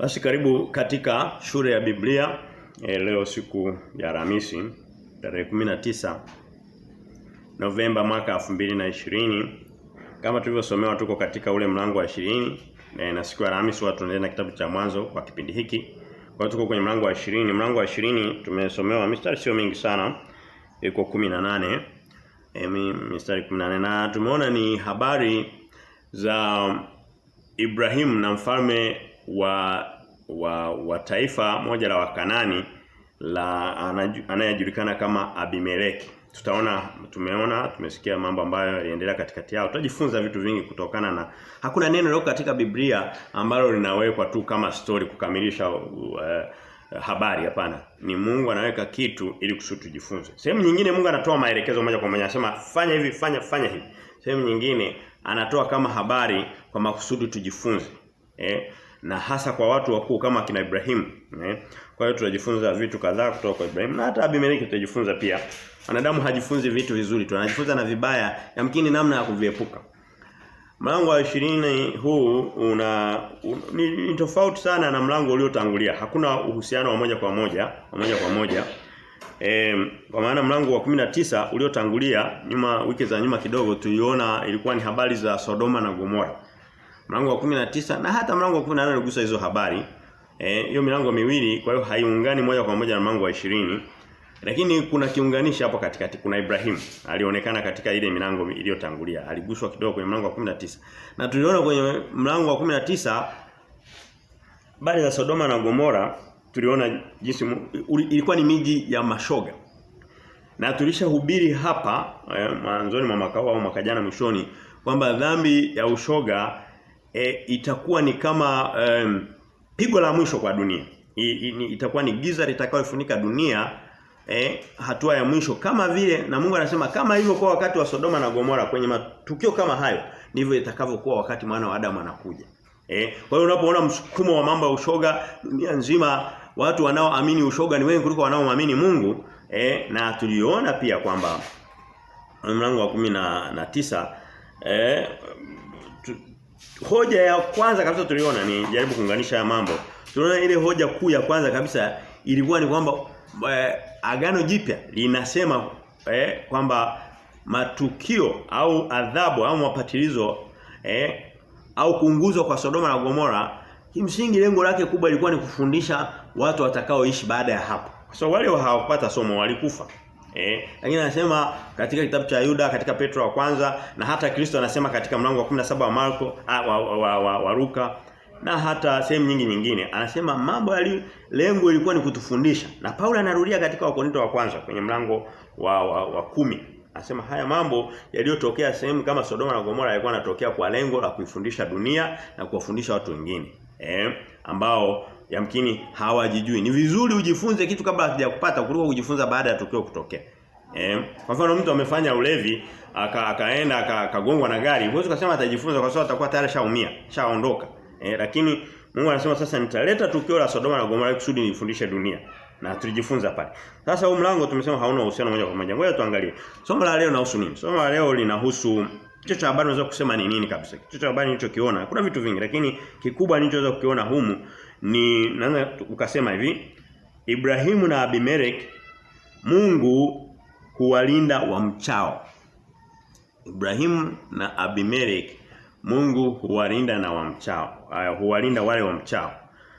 Basi karibu katika shule ya Biblia. Leo siku ya Alhamisi tarehe 19 Novemba mwaka 2020. Kama tulivyosomewa tuko katika ule mlango wa 20 na siku ya Alhamisi watu tunaenda kitabu cha Mwanzo kwa kipindi hiki. Kwa hiyo tuko kwenye mlango wa 20. Mlango wa 20 tumesomewa mistari sio mingi sana. Iko 18. Mistari 18 na tumeona ni habari za Ibrahimu na mfalme wa taifa moja la Wakanani la anayejulikana kama Abimeleki. Tumesikia mambo ambayo yanaendelea katikati yao. Tutajifunza vitu vingi kutokana na hakuna neno leo katika Biblia ambalo linawekwa tu kama story kukamilisha habari, hapana. Ni Mungu anaweka kitu ili kusudi tujifunze. Sehemu nyingine Mungu anatoa maelekezo moja kwa moja, anasema fanya hivi, fanya hivi. Sehemu nyingine anatoa kama habari kwa makusudi tujifunze. Na hasa kwa watu wakuu kama kina Ibrahimu. Kwa hiyo tutajifunza vitu kadhaa kutoka kwa Ibrahimu na hata Abimeleki tutajifunza pia. Wanadamu hajifunzi vitu vizuri tu, anajifunza na vibaya, yamkini namna ya kuviepuka. Mlango wa 20 huu ni tofauti sana na mlango uliotangulia. Hakuna uhusiano wa moja kwa moja. Kwa maana mlango wa 19 uliotangulia wiki za nyuma kidogo tuliona ilikuwa ni habari za Sodoma na Gomora. Mlango wa 19 na hata mlango wa 18 unagusa hizo habari. Hiyo milango miwili, kwa hiyo haiungani moja kwa moja na mlango wa 20. Lakini kuna kiunganishi hapo katikati, kuna Ibrahimu. Alionekana katika ile milango iliyotangulia. Aliguswa kidogo kwenye mlango wa 19. Na tuliona kwenye mlango wa 19 habari za Sodoma na Gomora, tuliona jinsi ilikuwa ni miji ya mashoga. Na tulishahubiri hapa mwanzoni mwa mwaka au mwaka jana mwishoni kwamba dhambi ya ushoga itakuwa ni kama pigo la mwisho kwa dunia. Itakuwa ni giza litakayofunika dunia, hatua ya mwisho, kama vile na Mungu anasema kama hivyo kwa wakati wa Sodoma na Gomora kwenye matukio kama hayo ndivyo itakavyokuwa wakati mwana wa Adamu anakuja. Kwa hiyo unapoona msukumo wa mambo ya ushoga dunia nzima, watu wanaoamini ushoga ni wengi kuliko wanaoamini Mungu. Na tuliona pia kwamba mlango wa 19 hoja ya kwanza kabisa tuliona ni jaribu kuunganisha ya mambo. Tunaona ile hoja kuu ya kwanza kabisa ilikuwa ni kwamba Agano Jipya linasema kwamba matukio au adhabu au mapatilizo au kuunguzwa kwa Sodoma na Gomora, kimsingi lengo lake kubwa ilikuwa ni kufundisha watu watakaoishi baada ya hapo. Kwa sababu wale hawakupata somo walikufa. Lakini anasema katika kitabu cha Yuda, katika Petro wa kwanza, na hata Kristo anasema katika mlango wa 17 wa Marko wa Luka, na hata sehemu nyingine anasema mambo lengo ilikuwa ni kutufundisha. Na Paulo anarudia katika Wakorintho wa kwanza kwenye mlango wa 10. Anasema haya mambo yaliyotokea sehemu kama Sodoma na Gomora yalikuwa yanatokea kwa lengo la kuifundisha dunia na kuwafundisha watu wengine ambao yamkini hawajijui. Ni vizuri ujifunze kitu kabla hakijakupata kuliko kujifunza baada ya tukio kutokea. Kwa mfano mtu amefanya ulevi akaenda akagongwa na gari, huwezi kusema atajifunza kwa sababu atakuwa tayari shaondoka. Lakini Mungu anasema sasa nitaleta tukio la Sodoma na Gomora kusudi nifundishe dunia. Na tulijifunza pale. Sasa huu mlango tumesema hauna uhusiano moja kwa moja. Ngoja tuangalie. Somo la leo linahusu nini? Somo la leo linahusu kichwa cha habari unaweza kusema ni nini kabisa. Kichwa cha habari nilichokiona, kuna vitu vingi lakini kikubwa nilichoweza kukiona humu ni naweza ukasema hivi: Ibrahimu na Abimeleki, Mungu huwalinda wamchao. Ibrahimu na Abimeleki, Mungu huwalinda na wamchao. Huwalinda wale wamchao.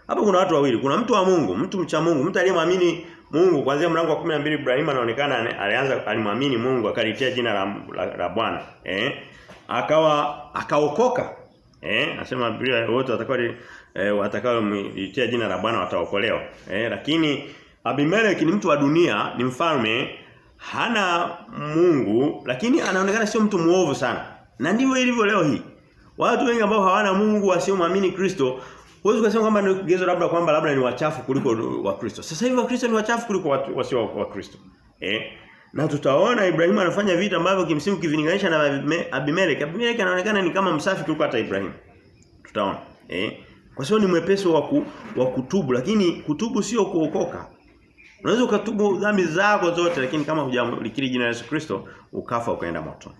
Hapa kuna watu wawili, kuna mtu wa Mungu, mtu mcha Mungu, mtu aliyemwamini Mungu. Kuanzia mlango wa 12 Ibrahimu anaonekana alimwamini Mungu, akalitia jina la Bwana. Akaokoka. Anasema Biblia wote watakaolitia jina la Bwana wataokolewa. Lakini Abimeleki ni mtu wa dunia, ni mfalme, hana Mungu, lakini anaonekana sio mtu muovu sana. Na ndivyo ilivyo leo hii. Watu wengi ambao hawana Mungu, wasiomwamini Kristo, huwezi kusema kwamba ni kigezo labda ni wachafu kuliko Wakristo. Sasa hivi Wakristo ni wachafu kuliko wasio Wakristo. Na tutaona Ibrahimu anafanya vitu ambavyo kimsingi ukivilinganisha na Abimeleki. Abimeleki anaonekana ni kama msafi kuliko hata Ibrahimu. Tutaona. Kwa sababu ni mwepesi wa kutubu, lakini kutubu sio kuokoka. Unaweza ukatubu dhambi zako zote lakini kama hujalikiri jina la Yesu Kristo ukafa ukaenda moto.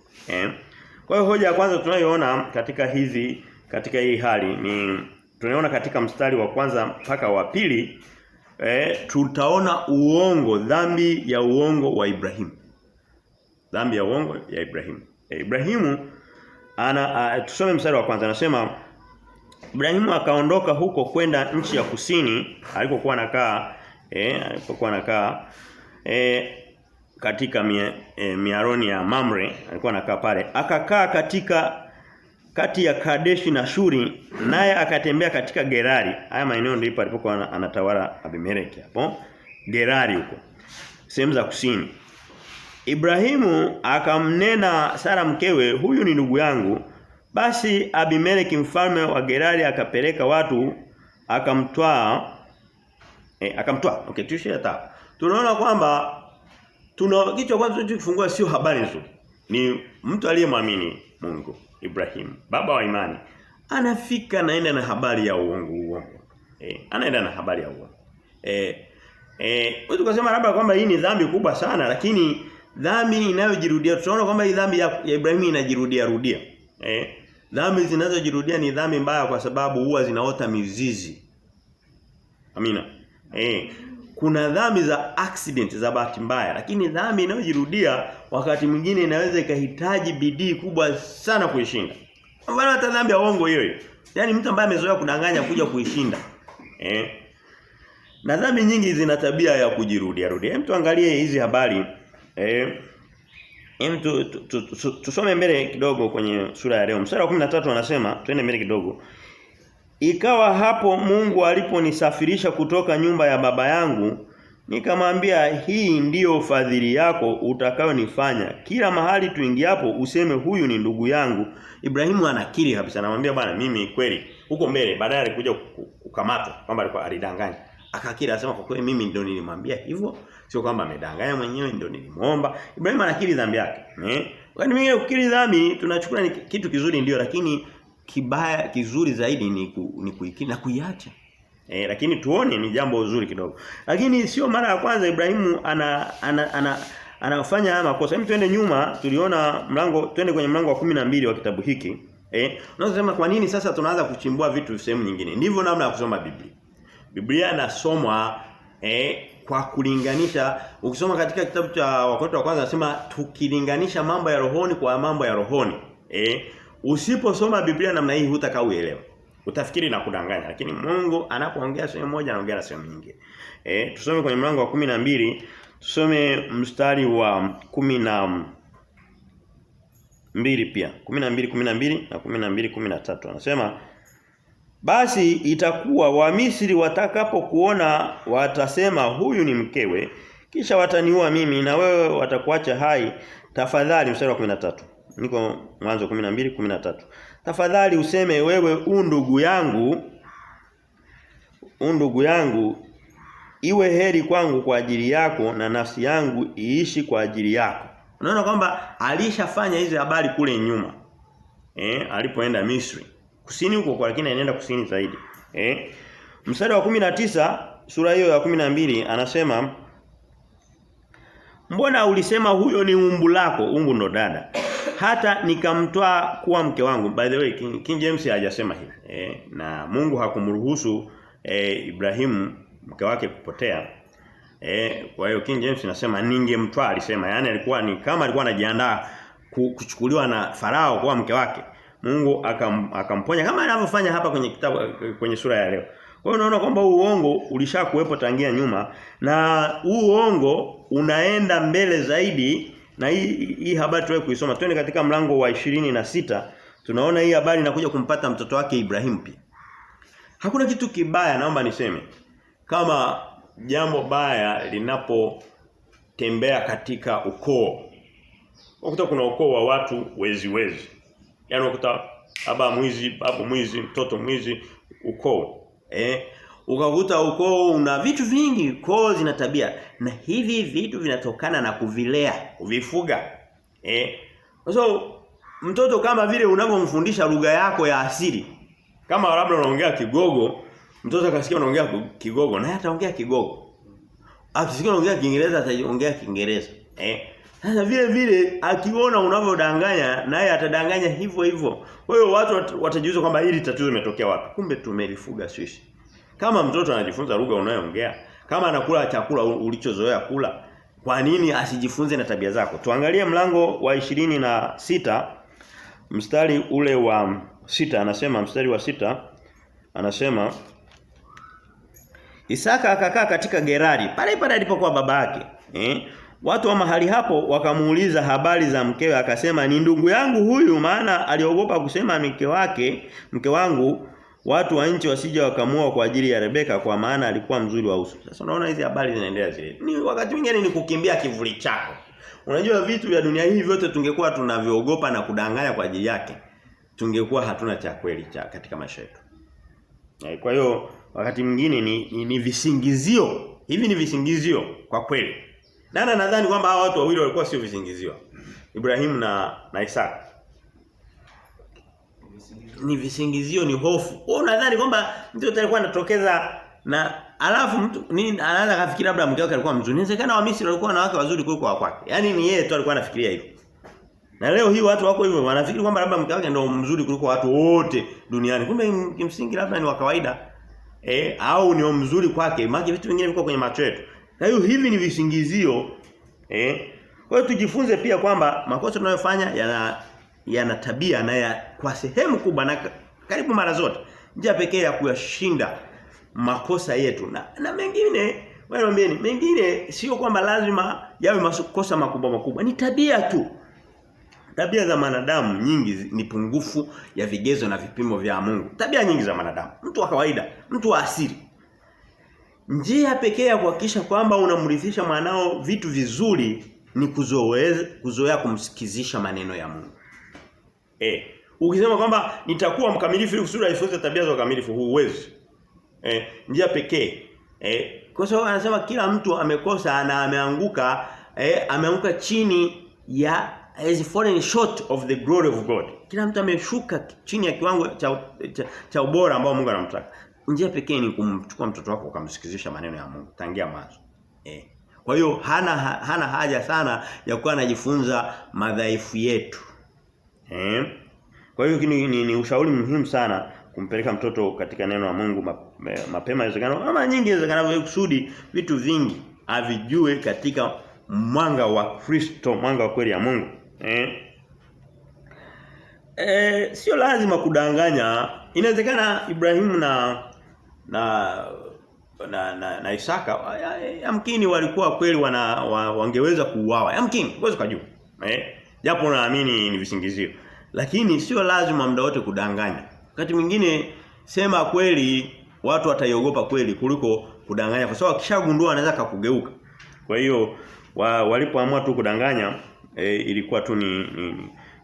Kwa hiyo hoja ya kwanza tunayoona katika hii hali ni tunaona katika mstari wa kwanza mpaka wa pili tutaona uongo, dhambi ya uongo wa Ibrahimu. Dhambi ya uongo ya Ibrahimu. Ibrahimu tusome mstari wa kwanza, anasema Ibrahimu akaondoka huko kwenda nchi ya kusini alikokuwa anakaa katika miaroni ya Mamre, alikuwa anakaa pale. Akakaa kati ya Kadeshi na Shuri, naye akatembea katika Gerari. Haya maeneo ndipo alipokuwa anatawala Abimeleki hapo. Gerari huko. Sehemu za kusini. Ibrahimu akamnena Sara mkewe, huyu ni ndugu yangu. Basi Abimeleki mfalme wa Gerari akapeleka watu akamtwaa. Okay, tuishie hapa. Tunaona kwamba kitu kwanza tunachofungua sio habari nzuri. Ni mtu aliyemwamini Mungu, Ibrahimu, baba wa imani. Anafika naenda na habari ya uongo. Anaenda na habari ya uongo. Tukasema labda kwamba hii ni dhambi kubwa sana, lakini dhambi inayojirudia. Tunaona kwamba hii dhambi ya Ibrahimu inajirudia. Dhambi zinazojirudia ni dhambi mbaya kwa sababu huwa zinaota mizizi. Amina. Kuna dhambi za accident, za bahati mbaya, lakini dhambi inayojirudia wakati mwingine inaweza ikahitaji bidii kubwa sana kuishinda. Kwa mfano hata dhambi ya uongo hiyo. Yaani mtu ambaye amezoea kudanganya kuja kuishinda. Na dhambi nyingi zina tabia ya kujirudia. Mtu angalie hizi habari. Tusome mbele kidogo kwenye sura ya leo. Mstari wa 13 anasema, twende mbele kidogo. Ikawa hapo Mungu aliponisafirisha kutoka nyumba ya baba yangu, nikamwambia, hii ndiyo fadhili yako utakayonifanya. Kila mahali tuingiapo useme huyu ni ndugu yangu. Ibrahimu anakiri kabisa, anamwambia bwana mimi kweli. Huko mbele baadaye alikuja kukamatwa kwamba alikuwa alidanganya. Akakiri, anasema kwa kweli mimi ndio nilimwambia hivyo, sio kwamba amedanganya mwenyewe, ndio nilimuomba. Ibrahimu anakiri dhambi yake. Kwani mimi kukiri dhambi tunachukua ni kitu kizuri ndio, lakini kibaya kizuri zaidi ni kuikiri na kuiacha. Lakini tuone ni jambo zuri kidogo. Lakini sio mara ya kwanza Ibrahimu anafanya haya makosa. Hebu twende nyuma, tuliona twende kwenye mlango wa 12 wa kitabu hiki. Unaweza kusema kwa nini sasa tunaanza kuchimbua vitu sehemu nyingine? Ndivyo namna ya kusoma Biblia. Biblia inasomwa kwa kulinganisha. Ukisoma katika kitabu cha Wakorintho wa kwanza anasema tukilinganisha mambo ya rohoni kwa mambo ya rohoni. Usiposoma Biblia namna hii hutakaoelewa. Utafikiri na kudanganya, lakini Mungu anapoongea sehemu moja anaongea na sehemu nyingine. Tusome kwenye mlango wa 12, tusome mstari wa 12 pia. 12 na 12:13. Anasema basi itakuwa Wamisri watakapokuona watasema huyu ni mkewe, kisha wataniua mimi na wewe watakuacha hai. Tafadhali, mstari wa 13. Niko Mwanzo 12:13. Tafadhali useme wewe ndugu yangu, iwe heri kwangu kwa ajili yako na nafsi yangu iishi kwa ajili yako. Unaona kwamba alishafanya hizi habari kule nyuma. Alipoenda Misri. Kusini huko kwa, lakini anaenda kusini zaidi. Mstari wa 19 sura hiyo ya 12 anasema, mbona ulisema huyo ni umbu lako, umbu ndo dada, hata nikamtoa kuwa mke wangu. By the way, King James hajasema hivi. Na Mungu hakumruhusu Ibrahimu mke wake kupotea. Kwa hiyo King James anasema ningemtoa, alisema. Yaani alikuwa ni kama alikuwa anajiandaa kuchukuliwa na Farao kuwa mke wake. Mungu akamponya kama anavyofanya hapa kwenye kitabu, kwenye sura ya leo. Kwa hiyo unaona kwamba uongo ulishakuwepo tangia nyuma, na uongo unaenda mbele zaidi. Na hii habari tuwe kuisoma. Twende katika mlango wa 26. Tunaona hii habari inakuja kumpata mtoto wake Ibrahimu pia. Hakuna kitu kibaya, naomba niseme, kama jambo baya linapotembea katika ukoo. Ukuta kuna ukoo wa watu wezi. Yaani ukuta baba mwizi, babu mwizi, mtoto mwizi, ukoo. Ukakuta ukoo una vitu vingi, ukoo zina tabia, na hivi vitu vinatokana na kuvilea, kuvifuga. So mtoto kama vile unavyomfundisha lugha yako ya asili. Kama labda unaongea Kigogo, mtoto akasikia unaongea Kigogo, naye ataongea Kigogo. Akisikia unaongea Kiingereza ataongea Kiingereza. Sasa vile vile akiona unavyodanganya naye atadanganya hivyo hivyo. Kwa hiyo watu watajiuliza kwamba hili tatizo limetokea wapi? Kumbe tumelifuga sisi. Kama mtoto anajifunza lugha unayoongea, kama anakula chakula ulichozoea kula, kwa nini asijifunze na tabia zako? Tuangalie mlango wa 26 mstari ule wa 6 anasema mstari wa 6 anasema Isaka akakaa katika Gerari pale pale alipokuwa babake. Watu wa mahali hapo wakamuuliza habari za mkewe akasema ni ndugu yangu huyu maana aliogopa kusema mke wangu watu wa nchi wasije wakamua kwa ajili ya Rebeka kwa maana alikuwa mzuri wa uso. Sasa unaona hizi habari zinaendelea zile. Ni wakati mwingine ni kukimbia kivuli chako. Unajua vitu vya dunia hii vyote tungekuwa tunaviogopa na kudanganya kwa ajili yake. Tungekuwa hatuna cha kweli katika maisha yetu. Kwa hiyo wakati mwingine ni visingizio. Hivi ni visingizio kwa kweli. Nana nadhani kwamba hao watu wawili walikuwa sio visingizio. Ibrahimu na Isaka. Ni visingizio, ni hofu. Wewe unadhani kwamba mtu alikuwa anatokeza na alafu mtu anaanza kufikiri labda mke wake alikuwa mzuri. Inawezekana wa Misri walikuwa wanawake wazuri kuliko wa kwake. Yaani ni yeye tu alikuwa anafikiria hivyo. Na leo hii watu wako hivyo wanafikiri kwamba labda mke wake ndio mzuri kuliko watu wote duniani. Kumbe kimsingi labda ni wa kawaida. Au ni mzuri kwake. Maana vitu vingine viko kwenye macho yetu. Na hiyo hivi ni visingizio. Kwa hiyo tujifunze pia kwamba makosa tunayofanya yana tabia na kwa sehemu kubwa na karibu mara zote njia pekee ya kuyashinda makosa yetu na mengine mengine sio kwamba lazima yawe makosa makubwa ni tabia tu. Tabia za wanadamu nyingi ni pungufu ya vigezo na vipimo vya Mungu. Tabia nyingi za wanadamu, mtu wa kawaida, mtu wa asili. Njia pekee ya kuhakikisha kwamba unamrithisha mwanao vitu vizuri ni kuzoea kumsikizisha maneno ya Mungu. Ukisema kwamba nitakuwa mkamilifu ili kusudi aifunze tabia za ukamilifu huwezi. Njia pekee. Kwa sababu anasema kila mtu amekosa na ameanguka chini ya has fallen short of the glory of God. Kila mtu ameshuka chini ya kiwango cha ubora ambao Mungu anamtaka. Njia pekee ni kumchukua mtoto wako ukamsikizisha maneno ya Mungu tangia mwanzo. Kwa hiyo hana haja sana ya kuwa anajifunza madhaifu yetu. Kwa hiyo ni ushauri muhimu sana kumpeleka mtoto katika neno la Mungu mapema inawezekana ama nyingi inawezekana kusudi vitu vingi avijue katika mwanga wa Kristo, mwanga wa kweli ya Mungu. Sio lazima kudanganya. Inawezekana Ibrahimu na Isaka yamkini walikuwa kweli wangeweza kuuawa. Yamkini huwezi kujua. Japo naamini ni visingizio. Lakini sio lazima muda wote kudanganya. Wakati mwingine sema kweli watu wataiogopa kweli kuliko kudanganya kwa sababu akishagundua anaweza kukugeuka. Kwa hiyo walipoamua tu kudanganya ilikuwa tu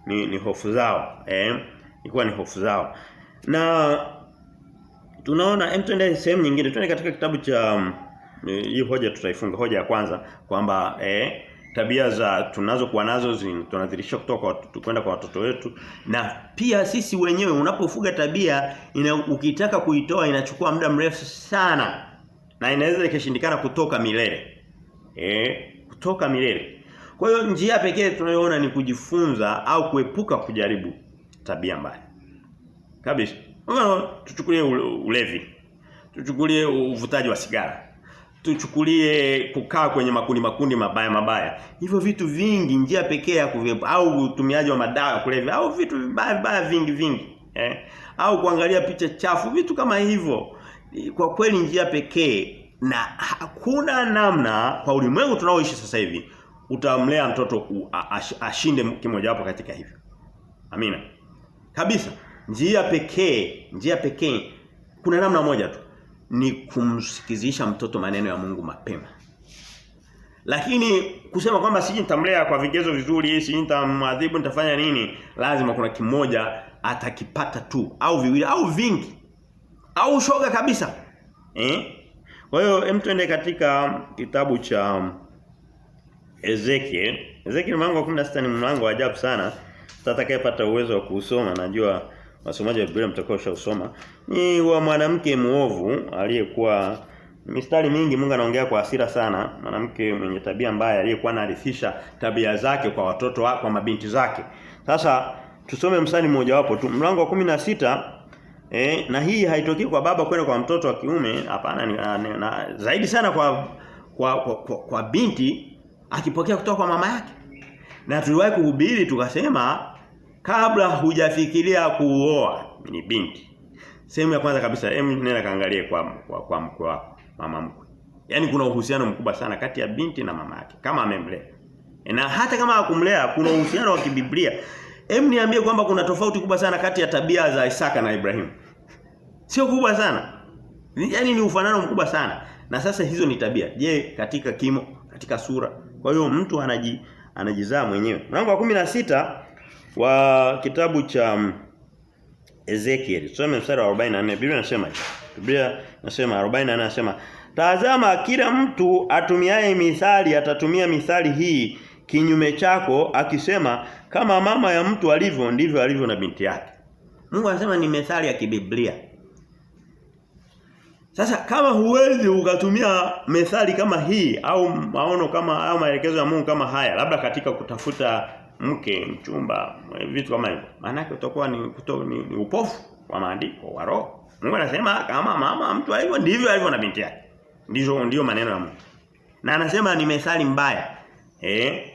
ni hofu zao. Ilikuwa ni hofu zao. Na tunaona twende sehemu nyingine. Twende katika kitabu cha hii hoja tutaifunga hoja ya kwanza kwamba tabia za tunazokuwa nazo tunadhihirisha kutoka kwenda kwa watoto wetu na pia sisi wenyewe unapofuga tabia ukitaka kuitoa inachukua muda mrefu sana na inaweza ikashindikana kutoka milele. Kutoka milele. Kwa hiyo njia pekee tunayoona ni kujifunza au kuepuka kujaribu tabia mbaya. Kabisa. Tuchukulie ulevi. Tuchukulie uvutaji wa sigara. Tuchukulie kukaa kwenye makundi mabaya. Hivyo vitu vingi njia pekee ya kuviepuka au utumiaji wa madawa ya kulevya au vitu vibaya vingi. Au kuangalia picha chafu, vitu kama hivyo. Kwa kweli njia pekee na hakuna namna kwa ulimwengu tunaoishi sasa hivi utamlea mtoto ashinde kimoja wapo katika hivyo. Amina. Kabisa. Njia pekee kuna namna moja tu ni kumsikizisha mtoto maneno ya Mungu mapema. Lakini kusema kwamba siji nitamlea kwa vigezo vizuri, siji nitamwadhibu nitafanya nini, lazima kuna kimoja atakipata tu au viwili au vingi au shoga kabisa. Kwa hiyo twende katika kitabu cha Ezekiel mlango wa 16 ni mlango wa ajabu sana. Tutakayepata uwezo wa kusoma najua wasomaji wa Biblia mtakao usoma. Ni wa mwanamke muovu aliyekuwa mistari mingi Mungu anaongea kwa hasira sana. Mwanamke mwenye tabia mbaya aliyekuwa anarithisha tabia zake kwa watoto wake, kwa mabinti zake. Sasa tusome mstari mmoja wapo tu. Mlango wa 16 na hii haitokii kwa baba kwenda kwa mtoto wa kiume, hapana, na zaidi sana kwa binti akipokea kutoka kwa mama yake. Na tuliwahi kuhubiri tukasema kabla hujafikiria kuoa ni binti. Sehemu ya kwanza kabisa nenda kaangalie kwa mkwe wako, mama mkwe. Yaani kuna uhusiano mkubwa sana kati ya binti na mama yake kama amemlea. Na hata kama hakumlea kuna uhusiano wa kibiblia. Niambie kwamba kuna tofauti kubwa sana kati ya tabia za Isaka na Ibrahim. Sio kubwa sana. Yaani ni ufanano mkubwa sana. Na sasa hizo ni tabia. Je, katika kimo, katika sura. Kwa hiyo mtu anajizaa mwenyewe. Mlango wa 16 wa kitabu cha Ezekiel. Tusome mstari wa 44. Biblia inasema hivi. Biblia inasema 44 anasema, "Tazama kila mtu atumiaye mithali atatumia mithali hii kinyume chako akisema kama mama ya mtu alivyo ndivyo alivyo na binti yake." Mungu anasema ni methali ya kibiblia. Sasa kama huwezi ukatumia methali kama hii au maono kama au maelekezo ya Mungu kama haya, labda katika kutafuta mke, mchumba, vitu kama hivyo, maana yake utakuwa ni upofu wa maandiko wa roho. Mungu anasema kama mama mtu alivyo ndivyo alivyo na binti yake. Ndio maneno ya Mungu. Na anasema ni methali mbaya.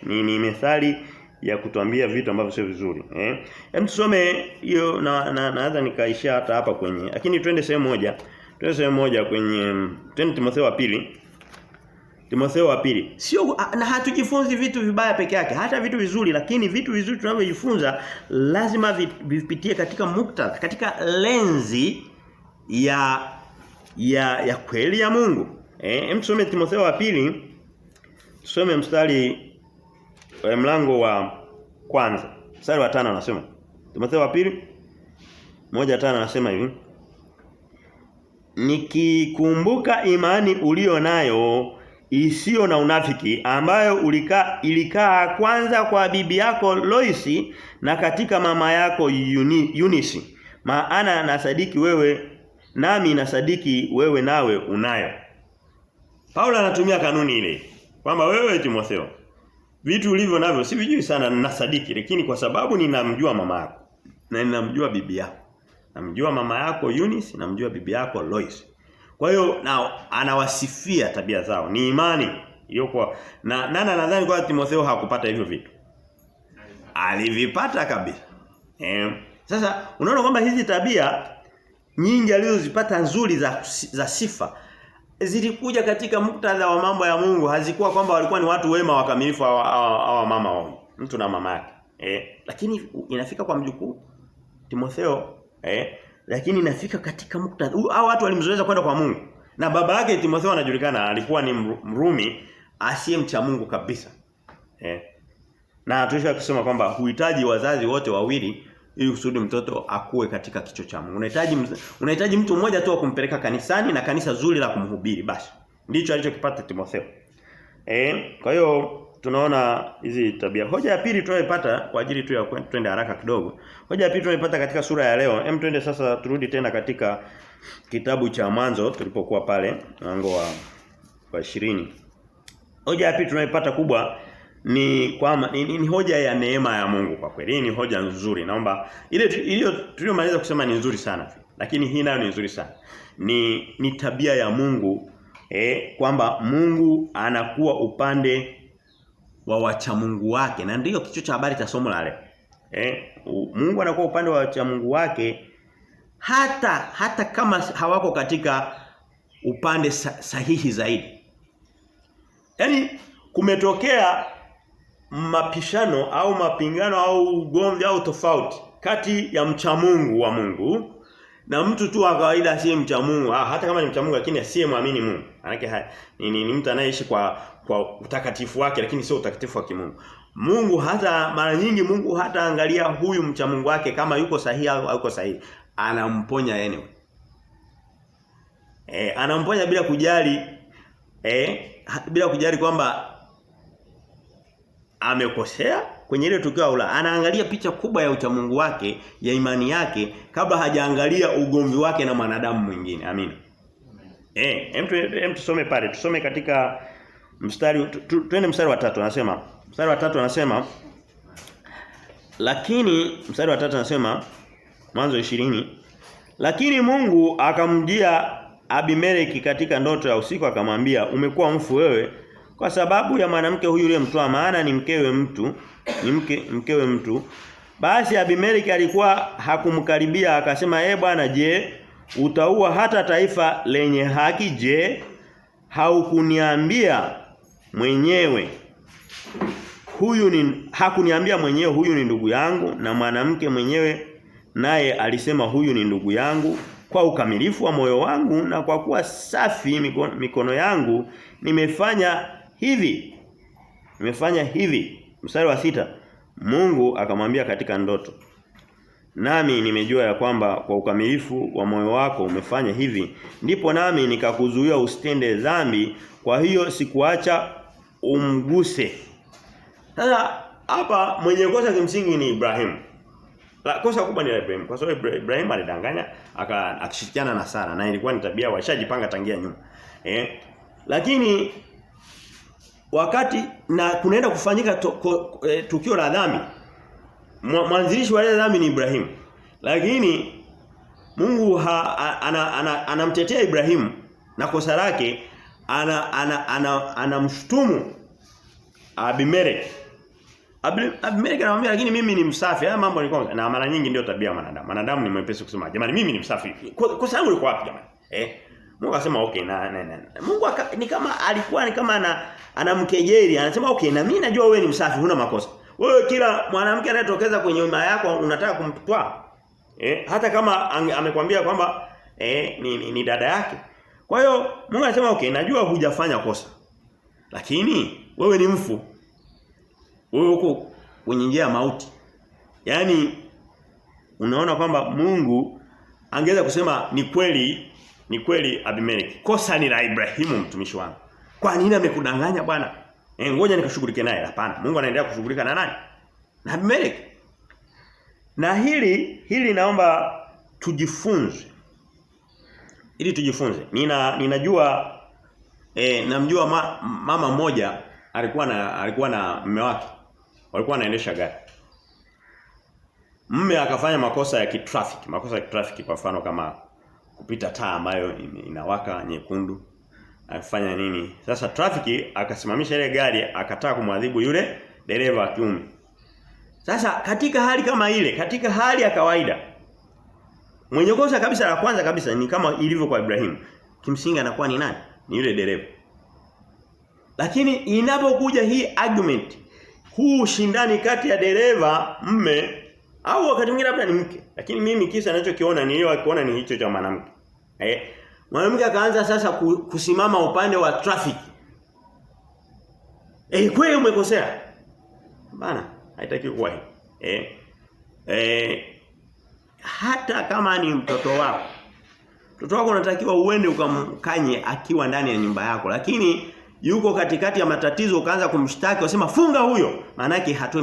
Ni methali ya kutuambia vitu ambavyo sio vizuri. Hem tusome hiyo naweza nikaishia hata hapa kwenye. Lakini twende sehemu moja. Twende sehemu moja kwenye Timotheo wa pili. Timotheo wa pili. Sio na hatujifunzi vitu vibaya peke yake, hata vitu vizuri, lakini vitu vizuri tunavyojifunza lazima vipitie katika muktadha, katika lenzi ya kweli ya Mungu. Tusome Timotheo wa pili. Tusome mstari mlango wa kwanza. Mstari wa 5 anasema. Timotheo wa pili 1:5 anasema hivi. "Nikikumbuka imani ulio nayo isiyo na unafiki ambayo ilikaa kwanza kwa bibi yako Loisi na katika mama yako Eunice. Maana nasadiki wewe nami nasadiki wewe nawe unayo." Paulo anatumia kanuni ile kwamba wewe Timotheo vitu ulivyo navyo si vijui sana nasadiki, lakini kwa sababu ninamjua mama yako na ninamjua bibi yako. Namjua mama yako Eunice, namjua bibi yako Lois. Kwa hiyo anawasifia tabia zao. Ni imani iliyokuwa na nadhani kwa Timotheo hakupata hivyo vitu. Alivipata kabisa. Sasa unaona kwamba hizi tabia nyingi alizozipata nzuri za sifa zilikuja katika muktadha wa mambo ya Mungu, hazikuwa kwamba walikuwa ni watu wema wakamilifu hawa mama wao, mtu na mama yake. Lakini inafika kwa mjukuu Timotheo, lakini inafika katika muktadha hao watu walimzoeza kwenda kwa Mungu. Na baba yake Timotheo anajulikana alikuwa ni Mrumi asiyemcha Mungu kabisa. Na tulisha kusema kwamba huhitaji wazazi wote wawili ili kusudi mtoto akue katika kicho cha Mungu. Unahitaji mtu mmoja tu wa kumpeleka kanisani na kanisa zuri la kumhubiri basi. Ndicho alichokipata Timotheo. Kwa hiyo tunaona hizi tabia. Hoja ya pili tunayoipata kwa ajili tu ya twende haraka kidogo. Hoja ya pili tunayoipata katika sura ya leo. Twende sasa turudi tena katika kitabu cha Mwanzo tulipokuwa pale mlango wa 20. Hoja ya pili tunayoipata kubwa ni kwamba ni hoja ya neema ya Mungu kwa kweli. Ni hoja nzuri. Naomba ile tuliyomaliza kusema ni nzuri sana. Lakini hii nayo ni nzuri sana. Ni tabia ya Mungu kwamba Mungu anakuwa upande wa wacha Mungu wake, na ndiyo kichwa cha habari cha somo la leo. Mungu anakuwa upande wa wacha Mungu wake hata kama hawako katika upande sahihi zaidi. Yaani kumetokea mapishano au mapingano au ugomvi au tofauti kati ya mcha Mungu wa Mungu na mtu tu wa kawaida asiye mcha Mungu, hata kama ni mcha Mungu lakini asiye muamini Mungu. Maana ni mtu anayeishi kwa utakatifu wake lakini sio utakatifu wa kimungu. Mungu hata mara nyingi Mungu hata angalia huyu mcha Mungu wake kama yuko sahihi au hayuko sahihi, anamponya anyway. Anamponya bila kujali kwamba amekosea kwenye ile tukio au la. Anaangalia picha kubwa ya uchamungu wake, ya imani yake kabla hajaangalia ugomvi wake na mwanadamu mwingine. Amina. Hem tusome pale. Tusome katika mstari twende mstari wa 3 anasema. Mstari wa 3 anasema lakini mstari wa 3 anasema Mwanzo 20 lakini Mungu akamjia Abimeleki katika ndoto ya usiku akamwambia umekuwa mfu wewe kwa sababu ya mwanamke huyu uliyemtoa maana ni mkewe mtu. Basi Abimeleki alikuwa hakumkaribia akasema Bwana je utaua hata taifa lenye haki je haukuniambia mwenyewe hakuniambia mwenyewe huyu ni ndugu yangu na mwanamke mwenyewe naye alisema huyu ni ndugu yangu kwa ukamilifu wa moyo wangu na kwa kuwa safi mikono yangu nimefanya hivi. Mstari wa 6 Mungu akamwambia katika ndoto nami nimejua ya kwamba kwa ukamilifu wa moyo wako umefanya hivi ndipo nami nikakuzuia usitende dhambi kwa hiyo sikuacha umguse. Sasa hapa mwenye kosa kimsingi ni Ibrahim. Kosa kubwa ni Ibrahim kwa sababu Ibrahim alidanganya akashirikiana na Sara na ilikuwa ni tabia washajipanga tangia nyuma. Lakini wakati na kunaenda kufanyika tukio la dhambi mwanzilishi wa ile dhambi ni Ibrahim. Lakini Mungu anamtetea Ibrahim na kosa lake anamshtumu Abimeleki. Abimeleki anamwambia lakini mimi ni msafi. Haya mambo ni kwanza na mara nyingi ndio tabia ya wanadamu. Wanadamu ni mwepesi kusema jamani mimi ni msafi. Kosa langu liko wapi jamani? Mungu akasema okay Mungu ni kama alikuwa ni kama anamkejeli anasema okay na mimi najua wewe ni msafi huna makosa. Wewe kila mwanamke anayetokeza kwenye nyumba yako unataka kumtwaa. Hata kama amekwambia kwamba ni dada yake. Kwa hiyo Mungu anasema okay najua hujafanya kosa. Lakini wewe ni mfu. Wewe uko kwenye njia ya mauti. Yaani unaona kwamba Mungu angeweza kusema ni kweli Abimeleki. Kosa ni la Ibrahimu mtumishi wangu. Kwa nini amekudanganya bwana? Ngoja nikashughulike naye. Hapana. Mungu anaendelea kushughulika na nani? Na Abimeleki. Na hili naomba tujifunze. Ili tujifunze. Ninajua namjua mama mmoja alikuwa na mume wake. Walikuwa wanaendesha gari. Mume akafanya makosa ya kitrafiki kwa mfano kama kupita taa ambayo inawaka nyekundu. Afanya nini? Sasa trafiki akasimamisha ile gari akataka kumwadhibu yule dereva wa kiume. Sasa katika hali kama ile, katika hali ya kawaida mwenye kosa kabisa la kwanza kabisa ni kama ilivyo kwa Ibrahim. Kimsingi anakuwa ni nani? Ni yule dereva. Lakini inapokuja hii argument, huu ushindani kati ya dereva, mme au wakati mwingine labda ni mke. Lakini mimi kisa ninachokiona niliyokiona ni hicho cha mwanamke. Mwanamke akaanza sasa kusimama upande wa traffic. Kweli umekosea. Bana, haitaki kuwa hivi. Hata kama ni mtoto wako. Mtoto wako unatakiwa uende ukamkanye akiwa ndani ya nyumba yako, lakini yuko katikati ya matatizo ukaanza kumshtaki wasema funga huyo. Maana yake hatua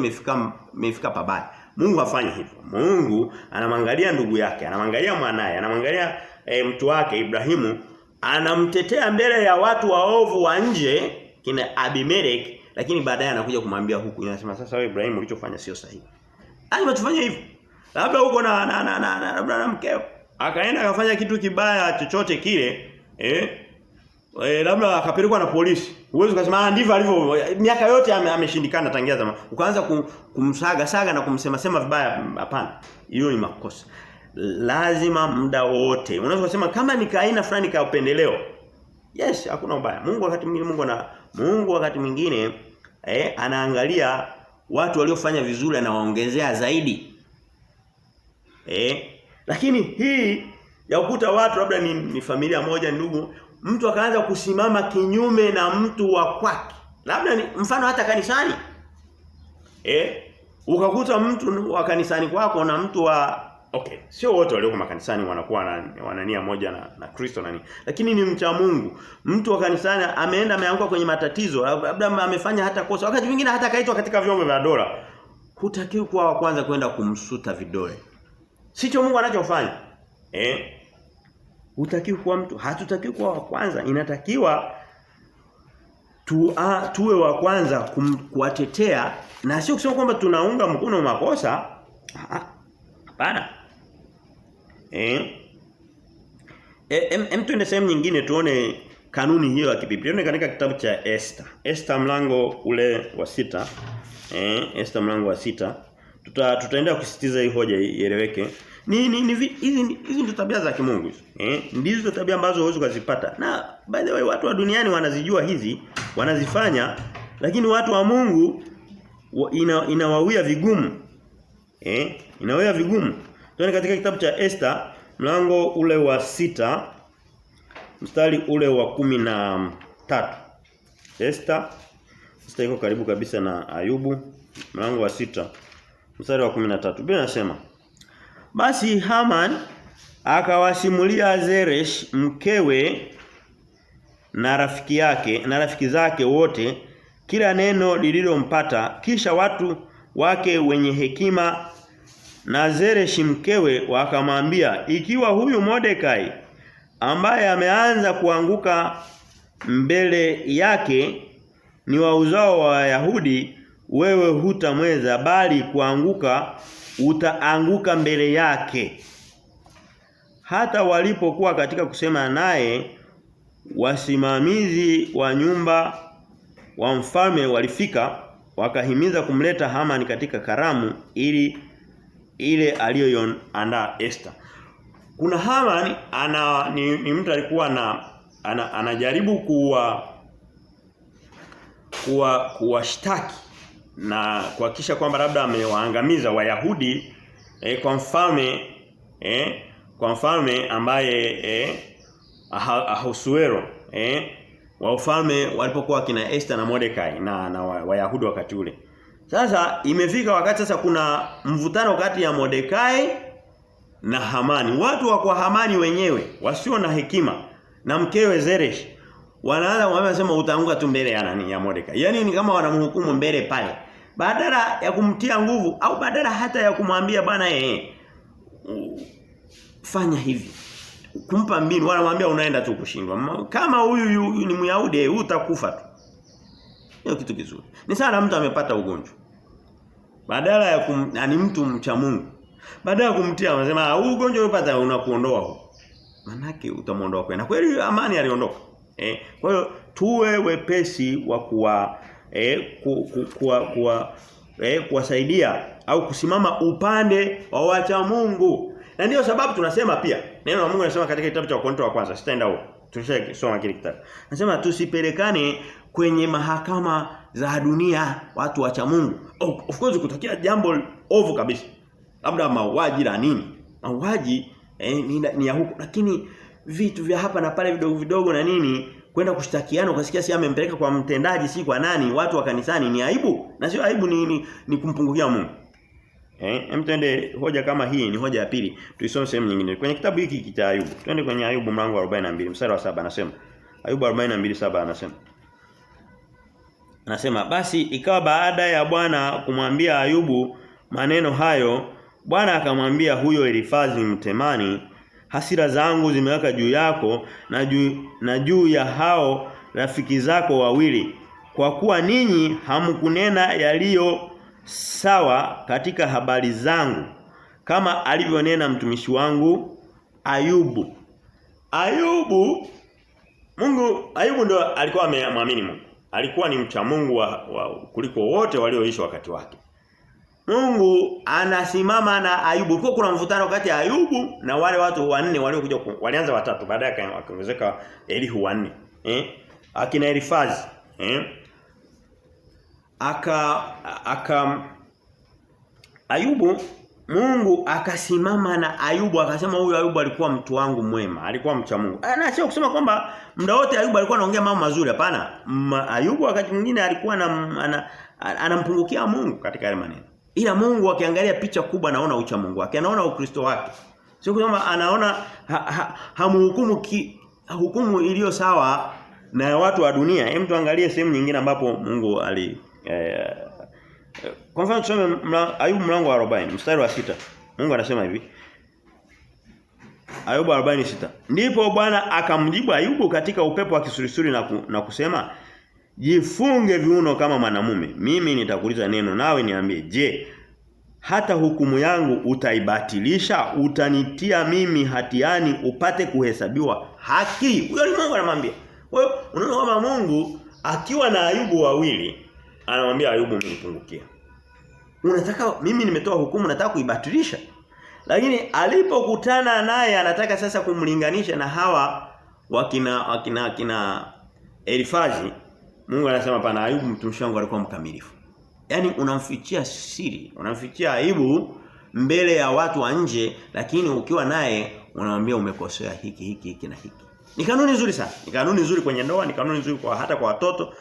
imefika pabaya. Mungu afanye hivyo. Mungu anamwangalia ndugu yake, anamwangalia mwanae, anamwangalia mtu wake Ibrahimu, anamtetea mbele ya watu waovu wa nje kina Abimeleki, lakini baadaye anakuja kumwambia huku. Anasema sasa wewe Ibrahimu ulichofanya sio sahihi. Lazima tufanye hivyo. Labda huko na mkeo akaenda akafanya kitu kibaya chochote kile, labda akapelekwa na polisi. Huwezi kusema ndivyo alivyo. Miaka yote ameshindikana tangia zamani. Ukaanza kumsaga na kumsema vibaya, hapana. Hiyo ni makosa. Lazima muda wote. Unaweza kusema kama ni aina fulani ka upendeleo. Yes, hakuna ubaya. Mungu wakati mwingine anaangalia watu waliofanya vizuri anawaongezea zaidi. Lakini hii ya ukuta watu labda ni familia moja ndugu, mtu akaanza kusimama kinyume na mtu wa kwake. Labda ni mfano hata kanisani. Ukakuta mtu wa kanisani kwako na mtu wa sio wote walioko makanisani wanakuwa wana nia moja na Kristo nani. Lakini ni mcha Mungu. Mtu wa kanisani ameanguka kwenye matatizo, labda amefanya hata kosa. Wakati mwingine hata kaitwa katika vyombo vya dola. Hutakiwi kuwa wa kwanza kwenda kumsuta vidole. Sicho Mungu anachofanya. Hutakiwi kuwa mtu, hatutakiwi kuwa wa kwanza. Inatakiwa tuwe wa kwanza kuwatetea, na sio kusema kwamba tunaunga mkono makosa. Hapana. Tuende sehemu nyingine tuone kanuni hiyo ya kibiblia. Tuone katika kitabu cha Esther. Esther mlango ule wa 6. Esther mlango wa 6. Tutaendelea kusisitiza hii hoja ieleweke. Hizi ndio tabia za kimungu. Ndizo tabia ambazo huwezi kuzipata. Na by the way watu wa duniani wanazijua hizi, wanazifanya, lakini watu wa Mungu inawawia vigumu. Inawawia vigumu. Tuone katika kitabu cha Esther mlango ule wa 6 mstari ule wa 13. Esther iko karibu kabisa na Ayubu, mlango wa 6 mstari wa 13. Biblia inasema, basi Haman akawasimulia Zeresh mkewe na rafiki zake wote kila neno lililompata. Kisha watu wake wenye hekima na Zeresh mkewe wakamwambia, ikiwa huyu Mordekai ambaye ameanza kuanguka mbele yake ni wa uzao wa Wayahudi, wewe hutamweza, bali kuanguka utaanguka mbele yake. Hata walipokuwa katika kusema naye, wasimamizi wa nyumba wa mfalme walifika, wakahimiza kumleta Haman katika karamu ile aliyoandaa Esther. Kuna Haman ni mtu alikuwa anajaribu kuwashtaki na kuhakikisha kwamba labda amewaangamiza Wayahudi kwa mfalme ambaye Ahasuero wa ufalme walipokuwa kina Esther na Mordekai na Wayahudi wakati ule. Sasa imefika wakati sasa kuna mvutano kati ya Mordekai na Hamani. Watu wa kwa Hamani wenyewe wasio na hekima na mkewe Zeresh wanaanza wanasema utaanguka tu mbele ya Mordekai. Yaani ni kama wanamhukumu mbele pale. Badala ya kumtia nguvu au badala hata ya kumwambia bwana fanya hivi. Kumpa mbinu wanamwambia unaenda tu kushindwa. Kama huyu ni Myahudi utakufa tu. Hiyo kitu kizuri. Ni sana mtu amepata ugonjwa. Badala ya ni mtu mcha Mungu. Badala ya kumtia anasema huu ugonjwa unapata unakuondoa huko. Manake utamuondoa kwenda. Kweli Amani aliondoka. Kwa hiyo tuwe wepesi wa kuwasaidia au kusimama upande wa wacha Mungu. Na ndio sababu tunasema pia neno la Mungu linasema katika kitabu cha Wakorintho wa kwanza, sitaenda huko. Tushasoma kile kitabu. Nasema tusipelekane kwenye mahakama za dunia watu wacha Mungu. Of course kutokea jambo ovu kabisa. Labda mauaji la nini? Mauaji ni ya huko, lakini vitu vya hapa na pale vidogo vidogo na nini kwenda kushtakiana ukasikia si amempeleka kwa mtendaji si kwa nani watu wa kanisani ni aibu. Na sio aibu ni kumpungukia Mungu. Twende hoja kama hii ni hoja ya pili. Tuisome sehemu nyingine. Kwenye kitabu hiki cha Ayubu. Twende kwenye Ayubu mlango wa 42 mstari wa 7 anasema. Ayubu 42:7 anasema. Anasema basi ikawa baada ya Bwana kumwambia Ayubu maneno hayo, Bwana akamwambia huyo Elifazi Mtemani, hasira zangu zimewaka juu yako na juu ya hao rafiki zako wawili, kwa kuwa ninyi hamkunena yaliyo sawa katika habari zangu kama alivyonena mtumishi wangu Ayubu. Ayubu ndo alikuwa amemwamini Mungu. Alikuwa ni mcha Mungu kuliko wote walioishi wakati wake. Mungu anasimama na Ayubu. Kulikuwa kuna mvutano kati ya Ayubu na wale watu wanne waliokuja, walianza watatu baadaye akaongezeka Elihu wanne. Akina Elifazi. Ayubu, Mungu akasimama na Ayubu akasema huyu Ayubu alikuwa mtu wangu mwema, alikuwa mcha Mungu. Na sio kusema kwamba muda wote Ayubu alikuwa anaongea mambo mazuri, hapana. Ayubu wakati mwingine alikuwa anampungukia Mungu katika yale maneno. Ila Mungu akiangalia picha kubwa anaona ucha Mungu wake, anaona Ukristo wake. Sio kwamba anaona hamhukumu hukumu iliyo sawa na watu wa dunia. Hem, tuangalie sehemu nyingine ambapo Mungu kwa mfano tusome Ayubu mlango wa 40 mstari wa 6. Mungu anasema hivi. Ayubu 46. Ndipo Bwana akamjibu Ayubu katika upepo wa kisulisuli na kusema, jifunge viuno kama mwanamume. Mimi nitakuuliza neno nawe niambie, je, hata hukumu yangu utaibatilisha? Utanitia mimi hatiani upate kuhesabiwa haki? Huyo ni Mungu anamwambia. Kwa hiyo unaona kama Mungu akiwa na Ayubu wawili anamwambia Ayubu umenipungukia. Unataka mimi nimetoa hukumu nataka kuibatilisha? Lakini alipokutana naye anataka sasa kumlinganisha na hawa wakina Elifazi. Mungu anasema pana, Ayubu mtumishi wangu alikuwa mkamilifu. Yaani unamfichia siri, unamfichia aibu mbele ya watu wa nje, lakini ukiwa naye unamwambia umekosea hiki na hiki. Ni kanuni nzuri sana. Ni kanuni nzuri kwenye ndoa, ni kanuni nzuri hata kwa watoto.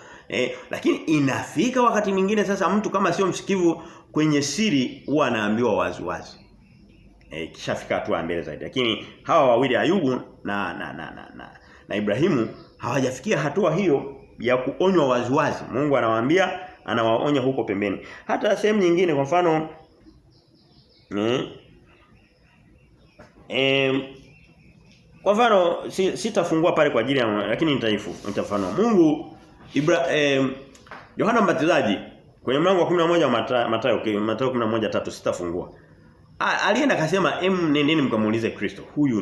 Lakini inafika wakati mwingine sasa mtu kama sio msikivu kwenye siri huwa anaambiwa wazi. Kishafika hatua mbele zaidi. Lakini hawa wawili Ayubu na Ibrahimu hawajafikia hatua hiyo ya kuonywa wazi. Mungu anawaambia, anawaonya huko pembeni. Hata sehemu nyingine kwa mfano kwa mfano sitafungua pale kwa ajili ya, lakini nitafafanua. Mungu Yohana Mbatizaji kwenye mlango wa 11 wa Mathayo 11:3 sitafungua. Alienda akasema nendeni mkamuulize Kristo. Huyu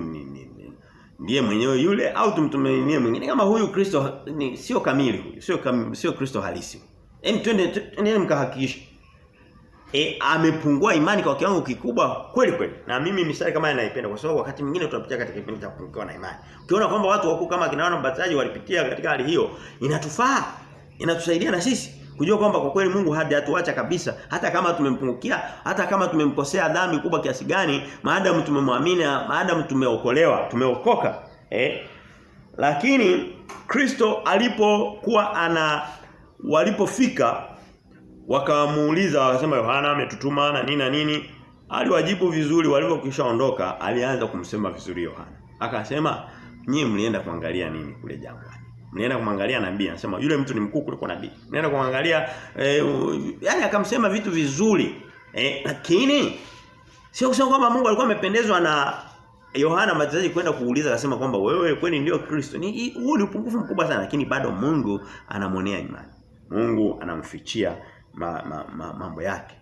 ndiye mwenyewe yule au tumtumenie mwingine? Kama huyu Kristo sio kamili, huyu sio Kristo halisi. Twende mkahakikisha. Amepungua imani kwa kiwango kikubwa kweli. Na mimi mistari kama naipenda kwa sababu wakati mwingine tunapitia katika kipindi cha kupungukiwa na imani. Ukiona kwamba watu wako kama kina Yohana Mbatizaji walipitia katika hali hiyo, inatufaa. Inatusaidia na sisi kujua kwamba kwa kweli Mungu hajatuacha kabisa, hata kama tumempungukia, hata kama tumemkosea dhambi kubwa kiasi gani, maadamu tumemwamini, maadamu tumeokolewa, tumeokoka. Lakini Kristo alipokuwa walipofika wakamuuliza, wakasema Yohana ametutuma na nini, aliwajibu vizuri. Walipokishaondoka alianza kumsema vizuri Yohana. Akasema, nyinyi mlienda kuangalia nini kule jangwani? Mlienda kumwangalia nabii, anasema yule mtu ni mkuu kuliko nabii. Mlienda kumwangalia yani akamsema vitu vizuri. Lakini sio kusema kwamba Mungu alikuwa amependezwa na Yohana Mbatizaji kwenda kuuliza akasema kwamba wewe kweli ndio Kristo. Huu ni upungufu mkubwa sana, lakini bado Mungu anamonea imani. Mungu anamfichia mambo yake